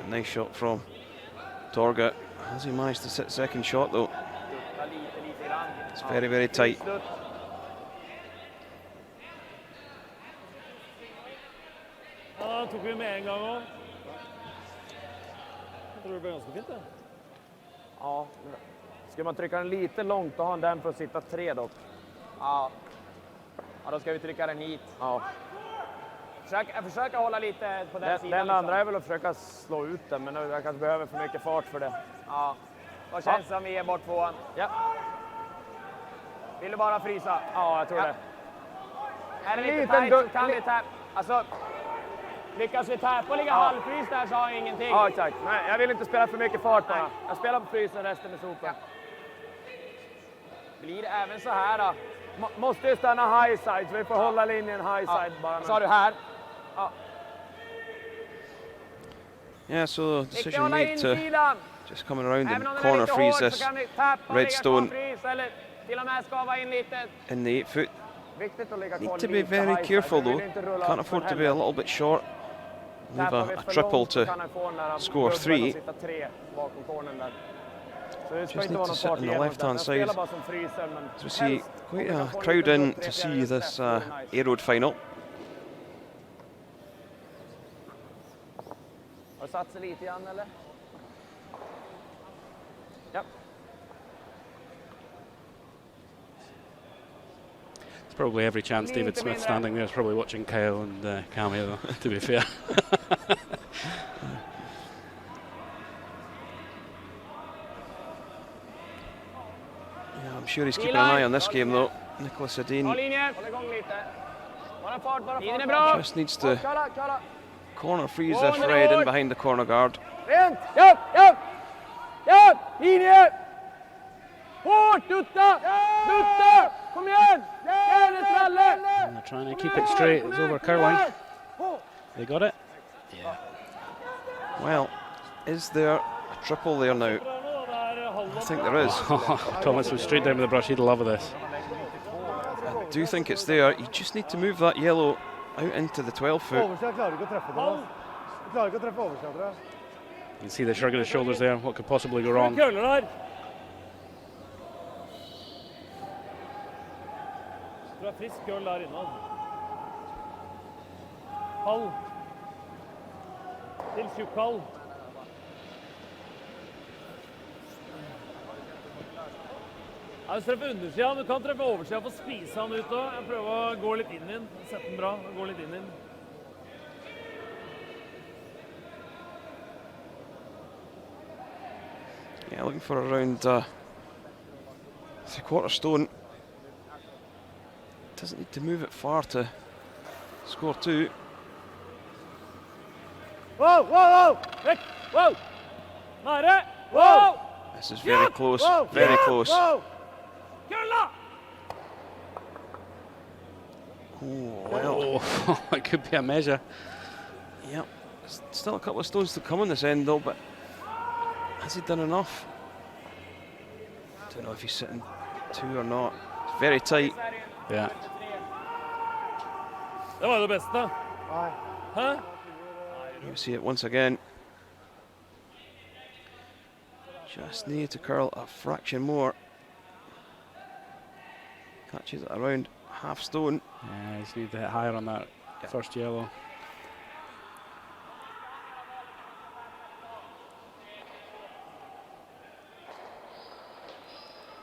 Nice shot from Torga. Has he managed to sit second shot though? Lite grann. It's very, very tight. Slut. Ja, den tok vi med en gang også. Jeg tror det ble ganske fint, det. Ja. Ska man trycka den lite långt då har han den för att sitta 3 dock. Ja. Ja, då ska vi trycka den hit. Ja. Försöka hålla lite på den sidan. Den andra är väl att försöka slå ut den, men jag kanske behöver för mycket fart för det. Ja. Vad känns som vi ger bort 2an? Ja. Vill du bara frysa? Ja, jag tror det. Är det lite tight så kan vi tappa. Alltså, lyckas vi tappa och ligga halvfrys där så har jag ingenting. Ja, exakt. Nej, jag vill inte spela för mycket fart bara. Jag spelar på frysen resten med sopen. Blir det även så här då? Måste ju stanna high side, så vi får hålla linjen high side bara. Sa du här? Ja. Yeah, so Viktigt decision hålla made to insidan. just coming around Även and om den är corner lite freeze hård så this kan ni tappa och ligga Redstone kvar frys eller till och med skava in lite. in the 8 foot. Viktigt att ligga kvar Need to be lite very high careful side. Vi though. vill inte rulla Can't upp afford för to be a heller. little bit short. Leave Tappar vi a för triple långt så to kan han få den där score bubblan 3. och sitta 3 bakom cornern där. Så det ska Just inte need vara to någon sit fart on the igenom left-hand den. side. Spelar bara som fryser, men So we see helst quite om vi a kan få en crowd liten in upp, to 3-4 see this step, det är nice. aeroed final. Har du satt sig lite grann eller? Ja. It's probably every chance David Smith standing there is probably watching Kyle and Camille, though, to be fair. Yeah, I'm sure he's keeping an eye on this game though. Nicholas Bra Edin linje, håll igång lite. Bara fart, bara fart. Tiden är bra. just needs to Kalla, kalla. corner freeze this red in behind the corner guard. Rent, japp, japp. Japp, linje. Hårt, dutta, dutta. Kom igen. Järnet, Ralle. And they're trying to keep it straight. It's over curling. They got it. Yeah. Well, is there a triple there now? I think there is. Thomas was straight down with the brush. He'd love this. I do think it's there. You just need to move that yellow out into the 12 foot. Overskjær klarer ikke å treffe det. Klarer ikke å treffe overskjær, tror jeg. You can see the shrug of his shoulders there. What could possibly go wrong? Køller der. Det er frisk køll der inne. Halv. Til tjukk halv. Ja, hvis treffer undersida, du kan treffe oversida for å spise han ut også. Jeg prøver å gå litt inn i den. Sette den bra, gå litt inn i den. Yeah, looking for around 3/4 stone. Doesn't need to move it far to score 2. Wow, wow, wow! Vekk! Wow! Nære! Wow! This is very close, very close. Wow! Kølla! Oh, well. Oh, it could be a measure. Yep. Still a couple of stones to come on this end though, but has he done enough? Don't know if he's sitting 2 or not. It's very tight. Yeah. Det var det beste. Nei. Hæ? You see it once again. Just need to curl a fraction more. Catches it around half stone. Yeah, you just need to hit higher on that first yellow.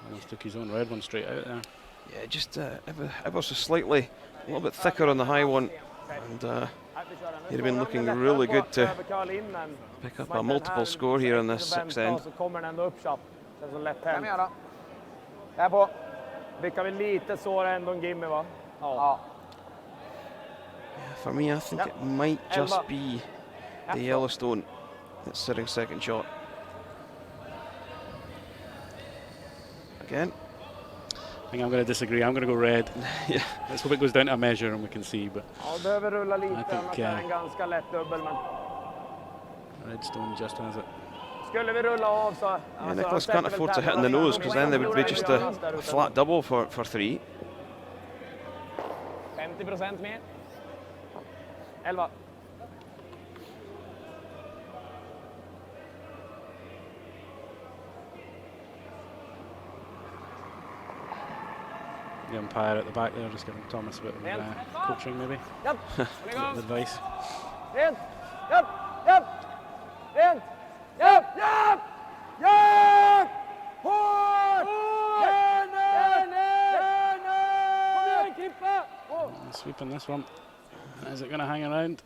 Almost took his own red one straight out there. Yeah, just ever so slightly, a little bit thicker on the high one, and he'd have been looking really good to pick up a multiple score here on this sixth end. Så kommer den ändå upp kjapt. Det är så lätt hänt. Där på. Vickar vi lite så är det ändå en gimme, va? Ja. For me, I think it might just be the Yellowstone that's sitting second shot. Again. I think I'm going to disagree. I'm going to go red. Yeah. Let's hope it goes down to a measure and we can see. But Ja, behöver rulla lite, I think, annars är det en ganska lätt dubbel. Men Redstone just has it. skulle vi rulla av så... Yeah, Nicholas can't afford to hit in the nose because then there would be just a flat double for 3. 50% mer. 11. The umpire at the back there just giving Thomas a bit of coaching maybe. Japp, A håll bit igång. of advice. Rent! Japp, japp! Rent! Japp, japp! Japp! Hårt! Järnet! Kom igen, Krippa! Sweeping this one. Is it going to hang around?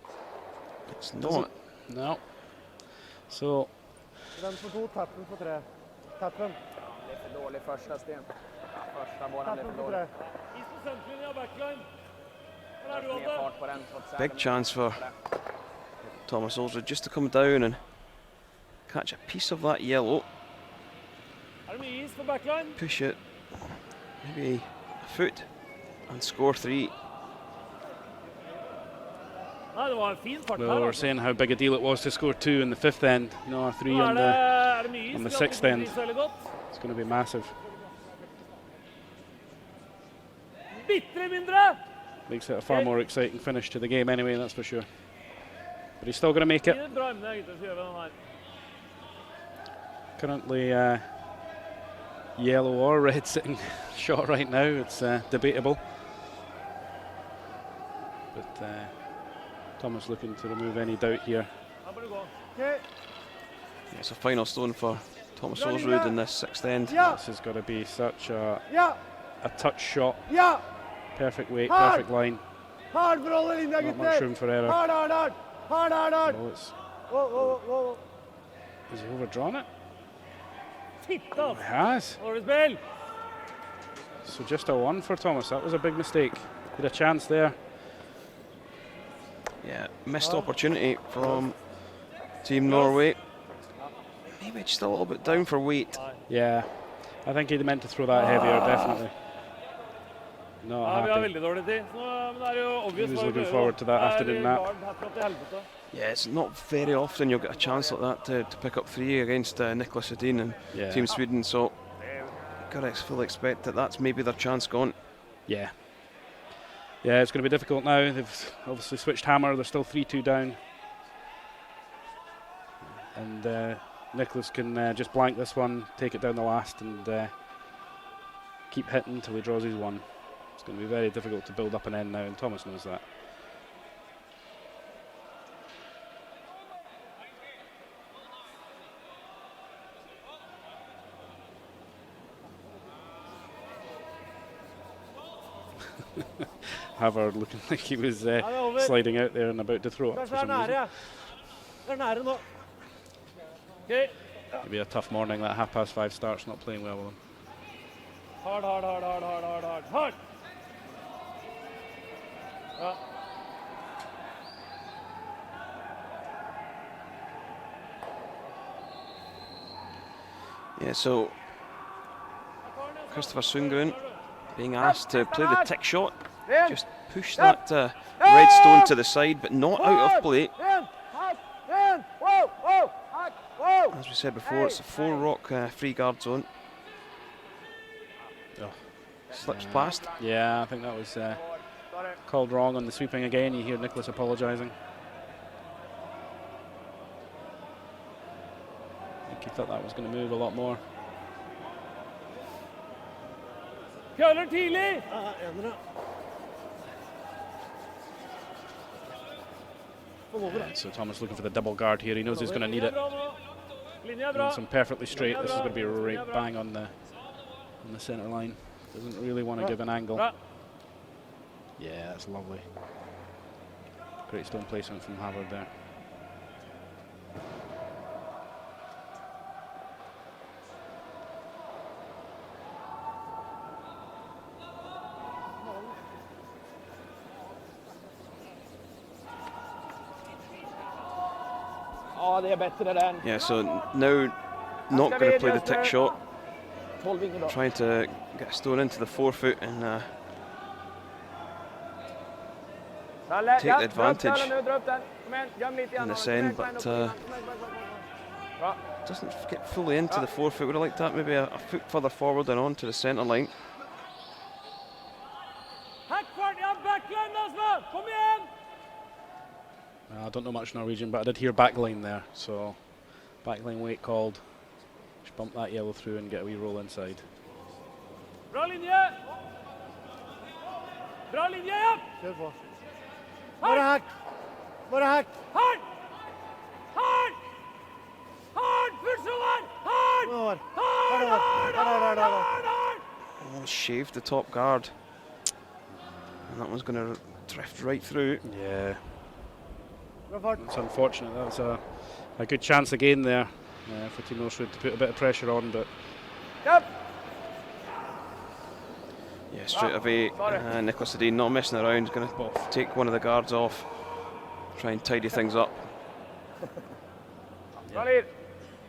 It's Does not. it? No. So Den på 2, tappen på 3. Tappen. Det är för dålig första sten. Ja, första bollen är Tappen för på dålig. 3. Is på centerlinja av backline. Hvor er du, Mer Ante? fart på den. Big chance for Thomas Ulsrud just to come down and catch a piece of that yellow, Er det mye is på backline? push it maybe a foot and score 3. Nei, det var en fin fart we her. were Altså. saying how big a deal it was to score 2 in the fifth end. No, 3 Nå on the. er det mye is. on the Vi har sixth ikke end. is veldig godt. It's going to be massive. Bitte mindre! Makes it a far more exciting finish to the game anyway, that's for sure. But he's still going to make it. Gi det bra emne, gutter, så gjør vi den her. Currently yellow or red sitting shot right now. It's debatable. But Thomas looking to remove any doubt here. Her må du gå. Okay. It's a final stone for Thomas Ulsrud in this sixth end. Ja! This has got to be such a touch shot. Ja! Perfect weight, Hard. perfect line. Hard for alle linja, Not much gutter! room for error. Hard, hard, hard! Hard, hard, hard! Oh, it's, Whoa, whoa, whoa. has he overdrawn it? Titta, He altså. has. Dårlig spill. So just a 1 for Thomas. That was a big mistake. Had a chance there. Yeah, missed opportunity from Team Norway. Maybe just a little bit down for weight. Yeah, I think he meant to throw that heavier, definitely. Not Ja, vi har happy. veldig dårlig tid. Så, men det er jo obvious. He was looking forward to that afternoon nap. Yeah, it's not very often you'll get a chance like that to pick up 3 against Nicholas Edin and Team Sweden, so gotta fully expect that that's maybe their chance gone. Yeah. Yeah, it's going to be difficult now. They've obviously switched hammer. They're still 3-2 down. And Nicholas can just blank this one, take it down the last, and keep hitting until he draws his 1. It's going to be very difficult to build up an end now, and Thomas knows that. Havard looking like he was sliding out there and about to throw it for some reason. Okay. It'll be a tough morning, that 5:30 start's not playing well with him. Hard. Ja. Yeah, so Christopher Sundgren being asked to play the tick shot, just push that red stone to the side, but not out of play. As we said before, it's a 4 rock free guard zone. Slips past. Yeah, I think that was called wrong on the sweeping again. You hear Nicholas apologising. I think he thought that was going to move a lot more. Køller tidlig! Yeah, so Thomas looking for the double guard here. He knows he's going to need it. Wants him perfectly straight. This is going to be right bang on the centre line. Doesn't really want to give an angle. Yeah, that's lovely. Great stone placement from Havard there. Ja, det är bättre den. Yeah, so now not going to play the tick shot. Trying to get a stone into the 4 foot and take the advantage in this end, but doesn't get fully into the 4 foot. Would have liked that maybe a foot further forward and on to the centre line. I don't know much Norwegian, but I did hear backline there, so backline weight called. Just bump that yellow through and get a wee roll inside. Bra linje! Bra linje, ja! Kjør på. Bare hack! Bare hack! Hard! Hard! Hard! Fullsover! Hard! Over. Hard! Oh, shaved the top guard. And that one's going to drift right through. Yeah. It's unfortunate. That was a good chance again there for Team Ulsrud to put a bit of pressure on, but Yeah, straight away, Nicholas Edin not messing around, going to take one of the guards off, try and tidy things up.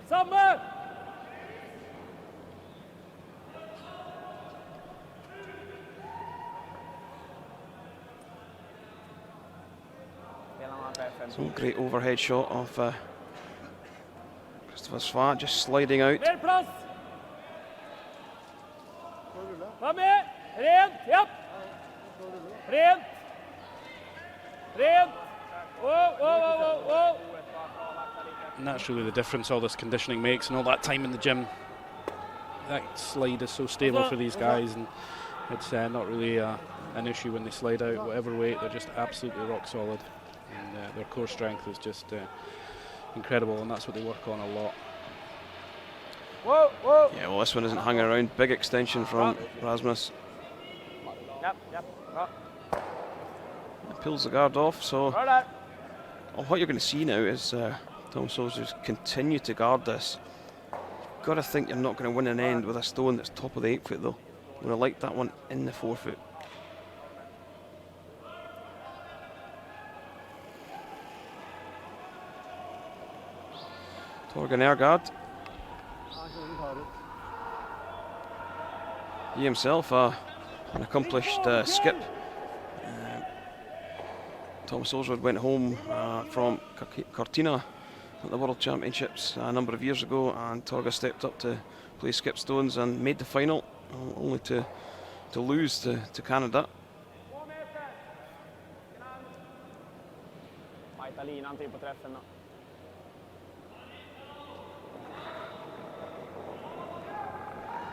Samme! So great overhead shot of Christopher SWE just sliding out. Mer plass! Var med! Rent! Ja! Rent! Rent! Whoa! naturally the difference all this conditioning makes and all that time in the gym. That slide is so stable for these guys, and it's not really an issue when they slide out. Whatever weight, they're just absolutely rock solid, and their core strength is just incredible, and that's what they work on a lot. Yeah, well, this one isn't hanging around. Big extension from Rasmus. Pulls the guard off, so what you're going to see now is Tom Soldiers continue to guard this. You've got to think you're not going to win an end with a stone that's top of the 8 foot though. Would have liked that one in the forefoot. Torgen Ergaard. He himself, an accomplished skip. Thomas Ulsrud went home from Cortina at the World Championships a number of years ago, and Torga stepped up to play skip stones and made the final, only to lose to Canada.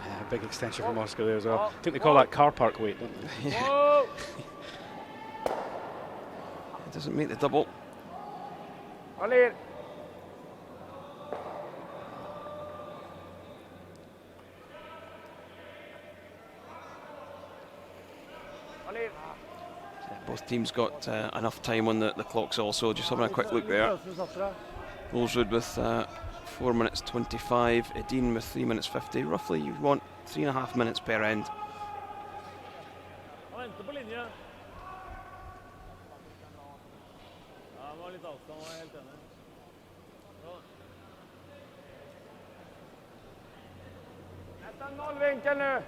Yeah, big extension from Oscar there as well. I think they call that car park weight, don't they? Yeah. It doesn't make the double. Both teams got enough time on the clocks also. Just having a quick look there. Ulsrud with 4 minutes 25, Edin with 3 minutes 50. Roughly you want 3.5 minutes per end. Nästan nollvinkel nu.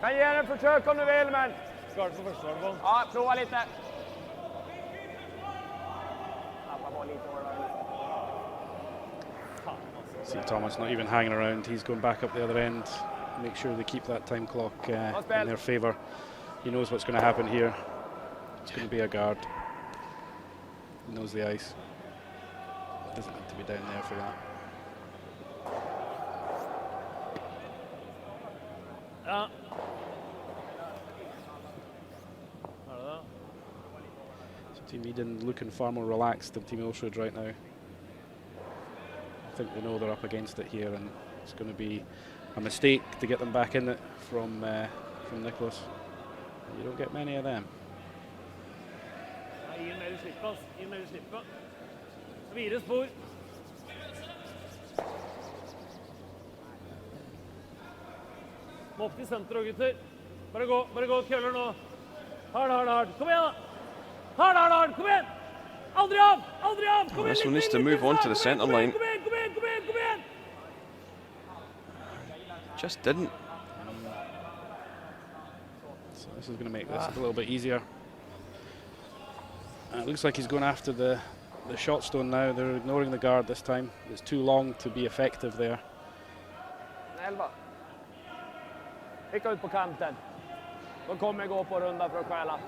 Kan ge den försök om du vill, men... Ska du på första gång? Ja, prova lite. Tappa bara lite hårdare. See Thomas not even hanging around. He's going back up the other end. Make sure they keep that time clock in their favour. He knows what's going to happen here. It's going to be a guard. He knows the ice. Doesn't need to be down there for that. Ja. So Team Edin looking far more relaxed than Team Ulsrud right now. I think they know they're up against it here, and it's going to be a mistake to get them back in it from Nicholas. You don't get many of them. In med du slipper, ass. In med du slipper. 4 spor. Må opp til senter og gutter. Bare gå, køller nå. Hard. Kom igjen da. Hard, kom igjen. Aldri av, kom igjen. This one needs to move on to the centre line. Kom igjen. Just didn't. So this is going to make this a little bit easier. It looks like he's going after the shot stone now. They're ignoring the guard this time. It's too long to be effective there. 11. Skicka ut på kanten. De kommer gå på runda för att stjäla.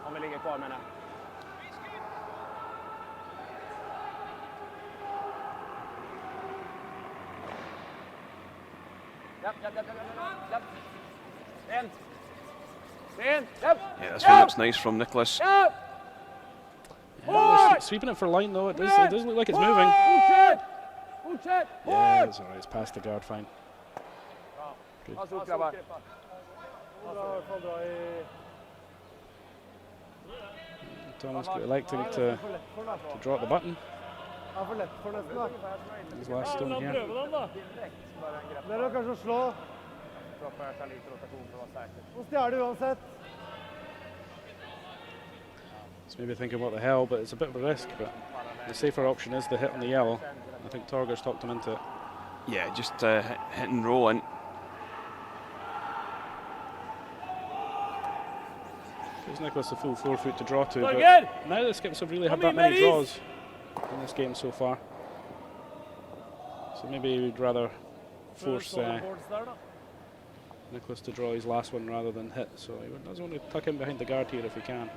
Om vi ligger kvar med den. Japp. Sten. Japp. Yeah, this one looks nice from Nicholas. Yeah, they're sweeping it for line though. It does look like it's moving. Fortsätt. Yeah, it's alright. It's past the guard, fine. Good. Thomas electing to drop the button. His last stone here. Det är kanske att slå. Och stjärde uansett. It's maybe thinking what the hell, but it's a bit of a risk. But the safer option is the hit on the yellow. I think Torger's talked him into it. Yeah, just hit and roll in. Gives Nicholas a full 4 foot to draw to, but Torger! now the skips have really had that many draws in this game so far. So maybe we'd rather force Nicholas to draw his last one rather than hit. So he doesn't want to tuck in behind the guard here if he can.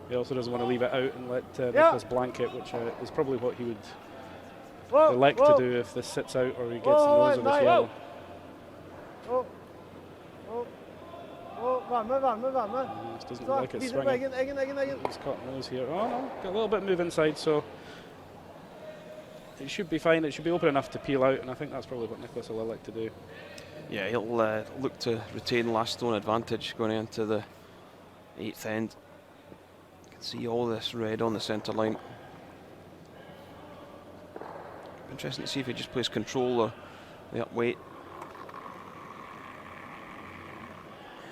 He also doesn't want to leave it out and let Nicholas blank it, which is probably what he would elect to do if this sits out or he gets the nose of this yellow. Värme. This doesn't look like it's swinging. He's caught nose here. Oh no, got a little bit of move inside, so it should be fine. It should be open enough to peel out, and I think that's probably what Nicholas will elect to do. Yeah, he'll look to retain last stone advantage going into the 8th end. You can see all this red on the centre line. Interesting to see if he just plays control or the up weight.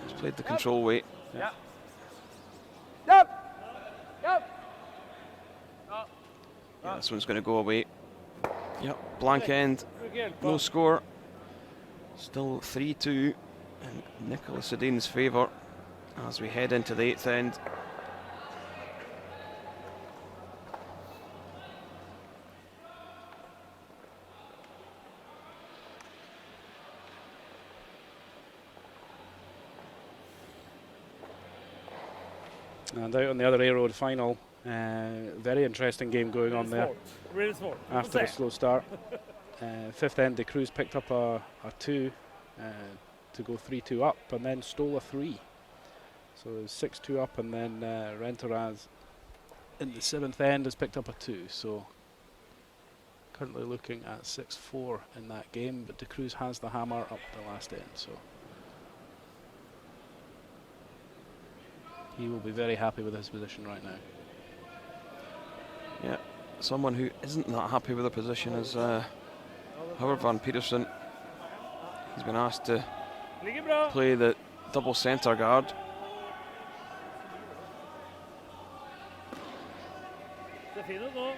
He's played the control weight. Yeah. Yep. Yep. Yeah, this one's going to go away. Yep, blank end, no score. Still 3-2 in Nicholas Edin's favour as we head into the 8th end. And out on the other A road final, very interesting game going on there. Really smart. After a slow start. 5th end, the Crews picked up a 2 to go 3-2 up and then stole a 3. So it was 6-2 up, and then Rentoraz in the 7th end has picked up a 2. So currently looking at 6-4 in that game, but the Crews has the hammer up the last end. So he will be very happy with his position right now. Yeah, someone who isn't that happy with the position is Howard van Petersen. He's been asked to play the double centre guard. Ser fin ut nå.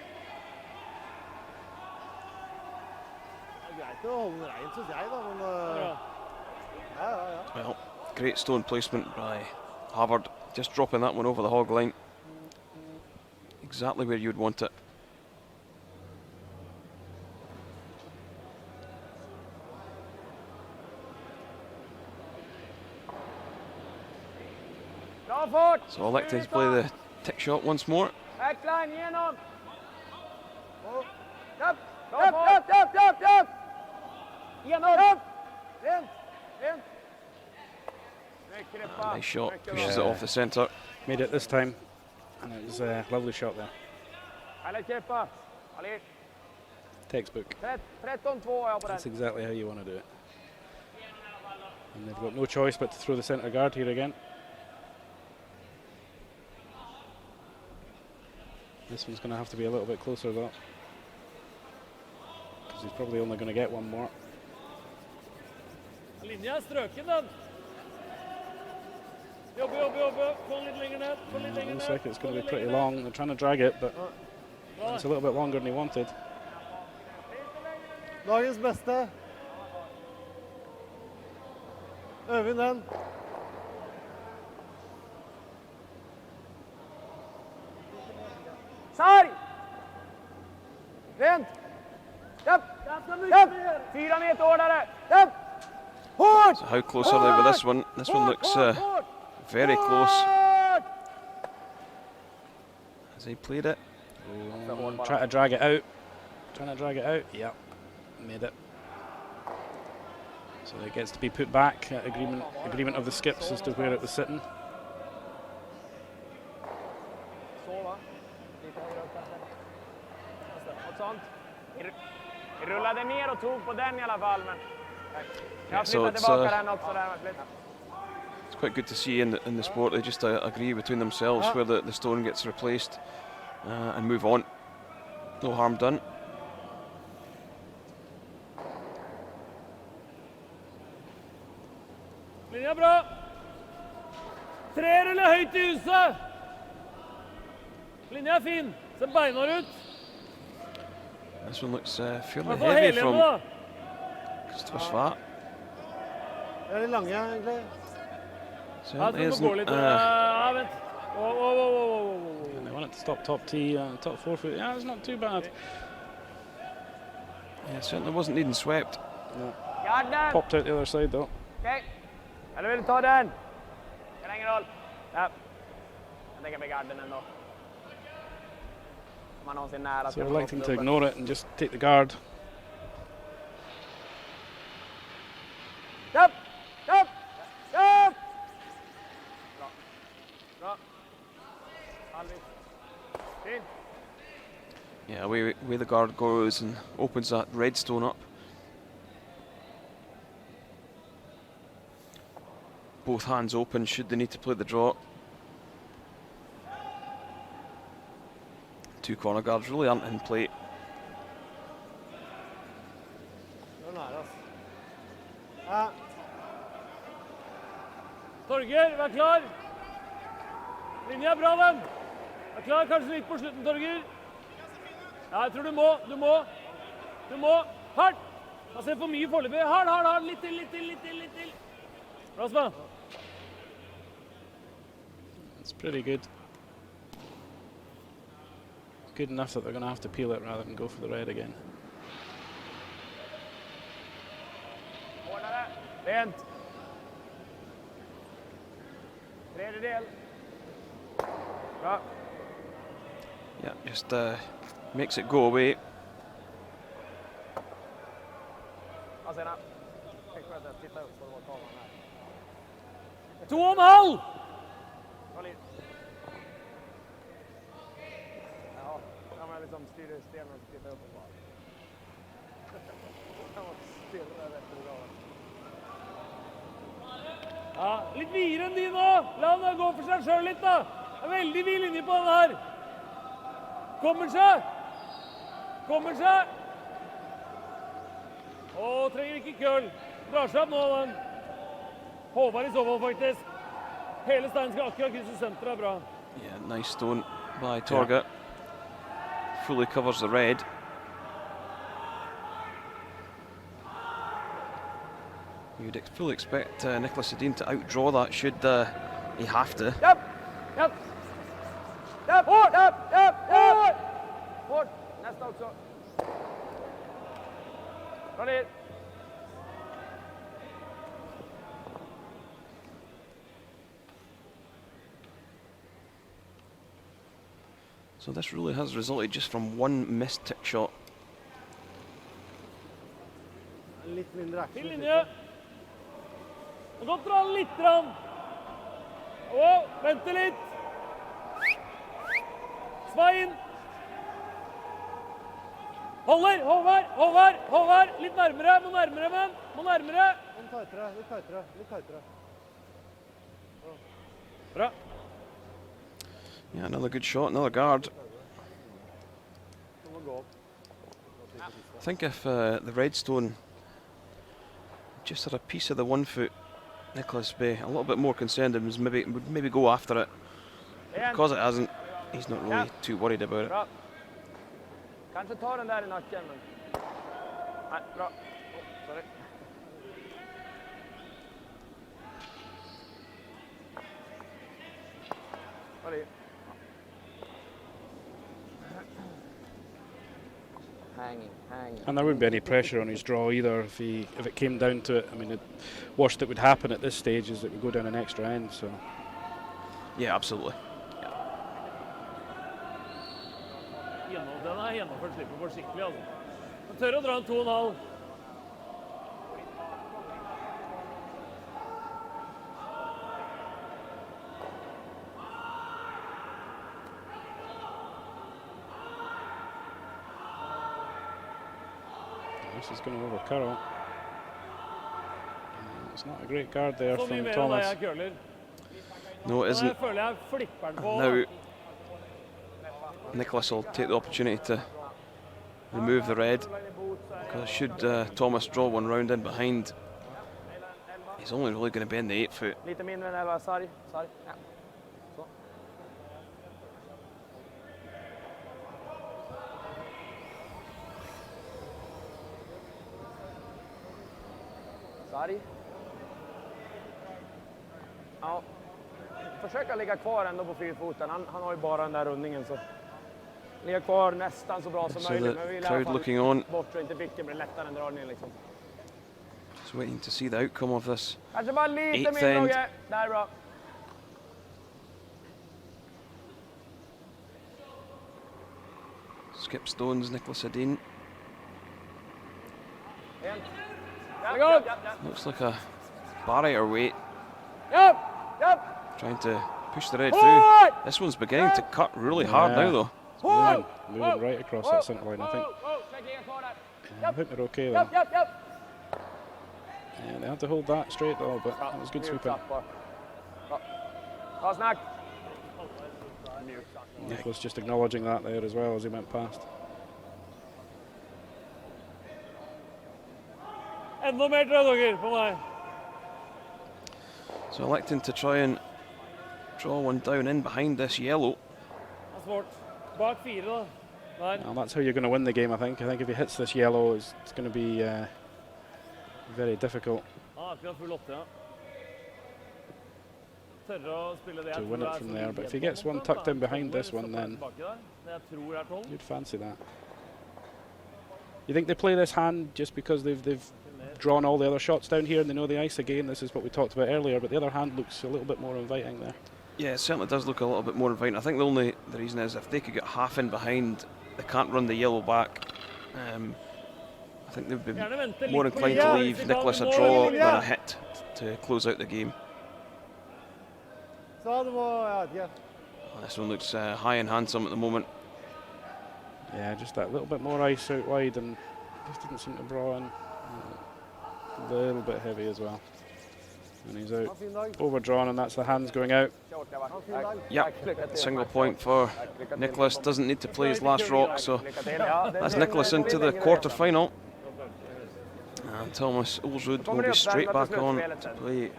Det greit å holde den rein, synes jeg da, men ja. Well, great stone placement by Havard, just dropping that one over the hog line. Exactly where you'd want it. So elected to play the tick shot once more. Backline igenom. Upp. Upp. Igenom. Rent. Nice shot, pushes it off the centre. Made it this time, and it was a lovely shot there. Textbook. 13-2 That's exactly how you want to do it. And they've got no choice but to throw the centre guard here again. This one's going to have to be a little bit closer though, because he's probably only going to get one more. Linja strøken den. Jobbe. Få den litt lenger ned. Looks like it's going to be pretty long. They're trying to drag it, but it's a little bit longer than he wanted. Dagens beste. Øving den. Sarg! Rent! Upp! 4 meter hårdare! Upp! Hårt! So how close are they with this one? This one looks very close. Has he played it? Trying to drag it out. Yeah, made it. So it gets to be put back. Agreement of the skips as to where it was sitting. Rullade ner och tog på den I alla fall, men jag So flyttar tillbaka den också där med flytt. It's quite good to see in the sport they just agree between themselves where the stone gets replaced and move on. No harm done. Linja bra. 3 ruller høyt I huset. Linja fin. Ser beinhard ut. This one looks fairly heavy from Christopher Svart. Litt lange, egentlig. Certainly Gå isn't. litt. Ja, vent. And they want it to stop top tee, top 4 foot. Yeah, it's not too bad. Yeah, certainly wasn't needing swept. No. Garden! Popped out the other side though. Okej. Eller vill du ta den? Spelar ingen roll. Ja. Jag tänker med garden ändå. Man har sin nära. So they're electing to ignore it and just take the guard. Upp! Upp! Upp! Bra. Halvvis. Fin. Yeah, away the guard goes and opens that red stone up. Both hands open should they need to play the draw. 2 corner guards really aren't in play. Torgeir, vær klar. Linje er bra, den. Vær klar, kanskje litt på slutten, Torgeir. Ja, jeg tror du må. Du må. Hardt. Jeg ser for mye foreløpig. Hardt. Litt til. Bra, Sven. It's pretty good. Good enough that they're going to have to peel it rather than go for the red again. Ordna det. Rent. Tredjedel. Bra. Yeah, just makes it go away. Ja, sen. Tänk på att titta upp så det var kameran här. 2,5! Kolla in. Ja, kan man liksom styra stenen och titta upp och bara. Kan man stirra rätt i dagen. Ja, litt videre enn de nå. La han gå for seg selv litt, da. Det er veldig vid linje på den her. Kommer seg. Trenger ikke køl. Drar seg opp nå, den. Håvard i så fall, faktisk. Hele steinen skal akkurat krysse senteret, er bra. Yeah, nice stone by Torga. Fully covers the red. You'd fully expect Nicholas Edin to outdraw that should he have to. Japp! Hårt! Nästa också. Bra ner. So this really has resulted just from one missed tip shot. Litt mindre action. Til linje. Og godt dra litt. Vente litt. Svein. Håvard. Litt nærmere. Må nærmere. Litt tightere. Bra. Yeah, another good shot, another guard. I think if the red stone just had a piece of the 1 foot, Nicholas be a little bit more concerned and would maybe go after it. Because it hasn't, he's not really too worried about it. Bra. Kanske tar den där i nacken, men... Nej, bra. Sorry. Sorry. Hanging. And there wouldn't be any pressure on his draw either if it came down to it. I mean, the worst that would happen at this stage is that we go down an extra end. So. Yeah, absolutely. Den gjennomført slipper for skikkelig, altså. Men tør å dra en 2,5. This is going to overcurl. It's not a great guard there Så mye from mer enn Thomas. jeg curler. No, it Jeg isn't. føler jeg flipper den på. Now Nicholas will take the opportunity to remove the red, because should Thomas draw one round in behind, he's only really going to bend the 8 foot. Lite mindre än 11, sarg. Ja. Så. Sarg. Ja. Försöka ligga kvar ändå på 4-foten. Han har ju bara den där rundningen, så ligga kvar nästan så bra som So möjligt. the Men vi vill i crowd alla fall looking on, bort så inte vicken blir lättare än dragningen liksom. just waiting to see the outcome of this. Kanske bara lite Eighth mindre, end. Roger. Där, bra. Skip stones, Nicholas Edin. En. Japp. Looks like a barrier weight, Japp. trying to push the red through. This one's beginning to cut really hard now though. Moving right across that centre line, I think. I think they're okay though. Japp. Yeah, they had to hold that straight though, but that was good sweeping. Bra snack. Nicholas just acknowledging that there as well as he went past. Enda mer til dere på meg. So electing to try and draw one down in behind this yellow. That's bort. Bak 4 da. Der. Well, that's how you're going to win the game, I think. I think if he hits this yellow, it's going to be very difficult Akkurat full 8, ja. Tørre å spille det. to Jeg win tror it det from så there. mye But if he igjen gets på one måten, tucked da. in behind this Stopper one, then tilbake der. Det jeg tror er 12. you'd fancy that. You think they play this hand just because they've drawn all the other shots down here and they know the ice again? This is what we talked about earlier, but the other hand looks a little bit more inviting there. Yeah, it certainly does look a little bit more inviting. I think the reason is if they could get half in behind, they can't run the yellow back. I think they'd be Gjerne vente more litt på inclined to Jan, leave hvis vi Nicholas a kan draw nå. than a hit to close out the game. Så det var, ja. This one looks high and handsome at the moment. Yeah, just that little bit more ice out wide and just didn't seem to draw in. A little bit heavy as well. And he's out overdrawn, and that's the hands going out. Yep, single point for Nicholas. Doesn't need to play his last rock, so that's Nicholas into the quarter-final. And Thomas Ulsrud will be straight back on to play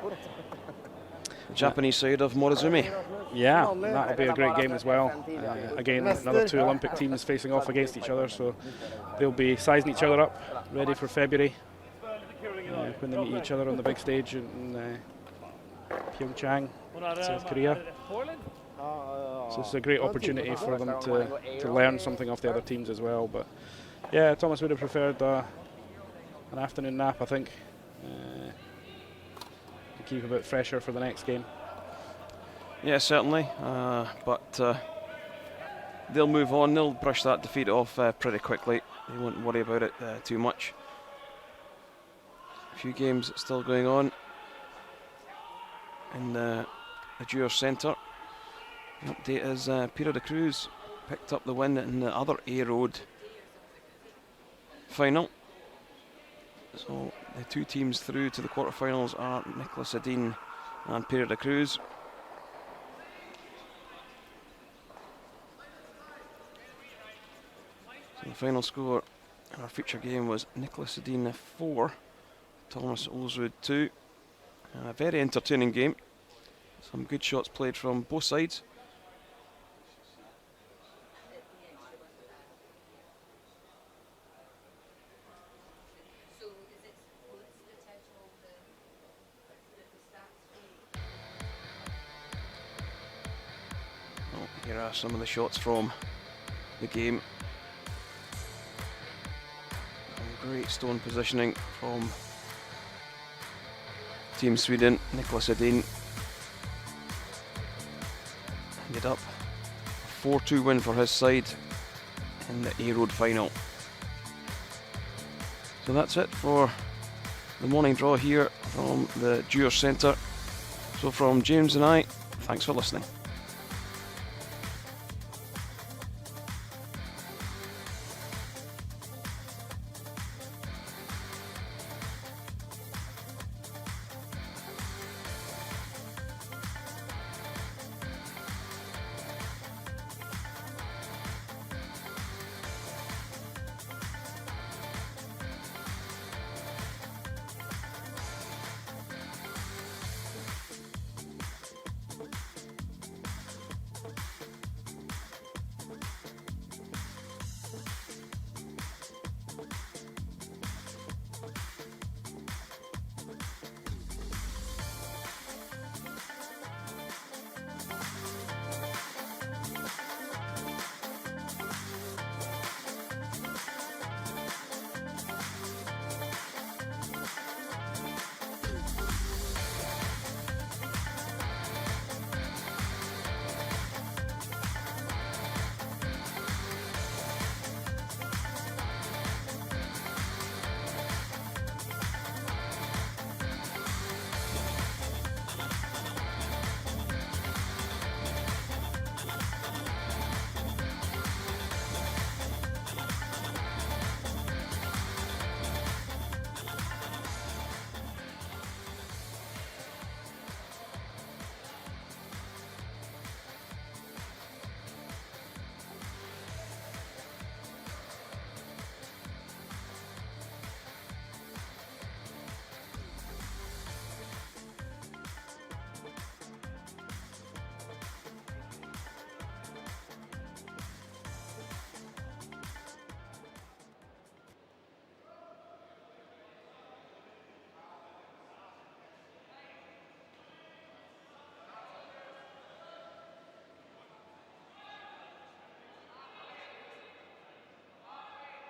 the Japanese side of Morizumi. Yeah, that'll be a great game as well. Again, another 2 Olympic teams facing off against each other, so they'll be sizing each other up, ready for February when they meet each other on the big stage in Pyeongchang, South Korea. So it's a great opportunity for them to learn something off the other teams as well. But yeah, Thomas would have preferred an afternoon nap, I think, to keep a bit fresher for the next game. Yeah, certainly, but they'll move on. They'll brush that defeat off pretty quickly. They won't worry about it too much. A few games still going on in the Jewers Centre. The update is Pira de Cruz picked up the win in the other A Road final. So the 2 teams through to the quarterfinals are Nicholas Edin and Pira de Cruz. So the final score in our feature game was Nicholas Edin 4, Thomas Ulsrud 2. A very entertaining game. Some good shots played from both sides. Oh, here are some of the shots from the game. Some great stone positioning from Team Sweden. Nicholas Edin ended up a 4-2 win for his side in the A Road final. So that's it for the morning draw here from the Jewers Centre. So from James and I, thanks for listening.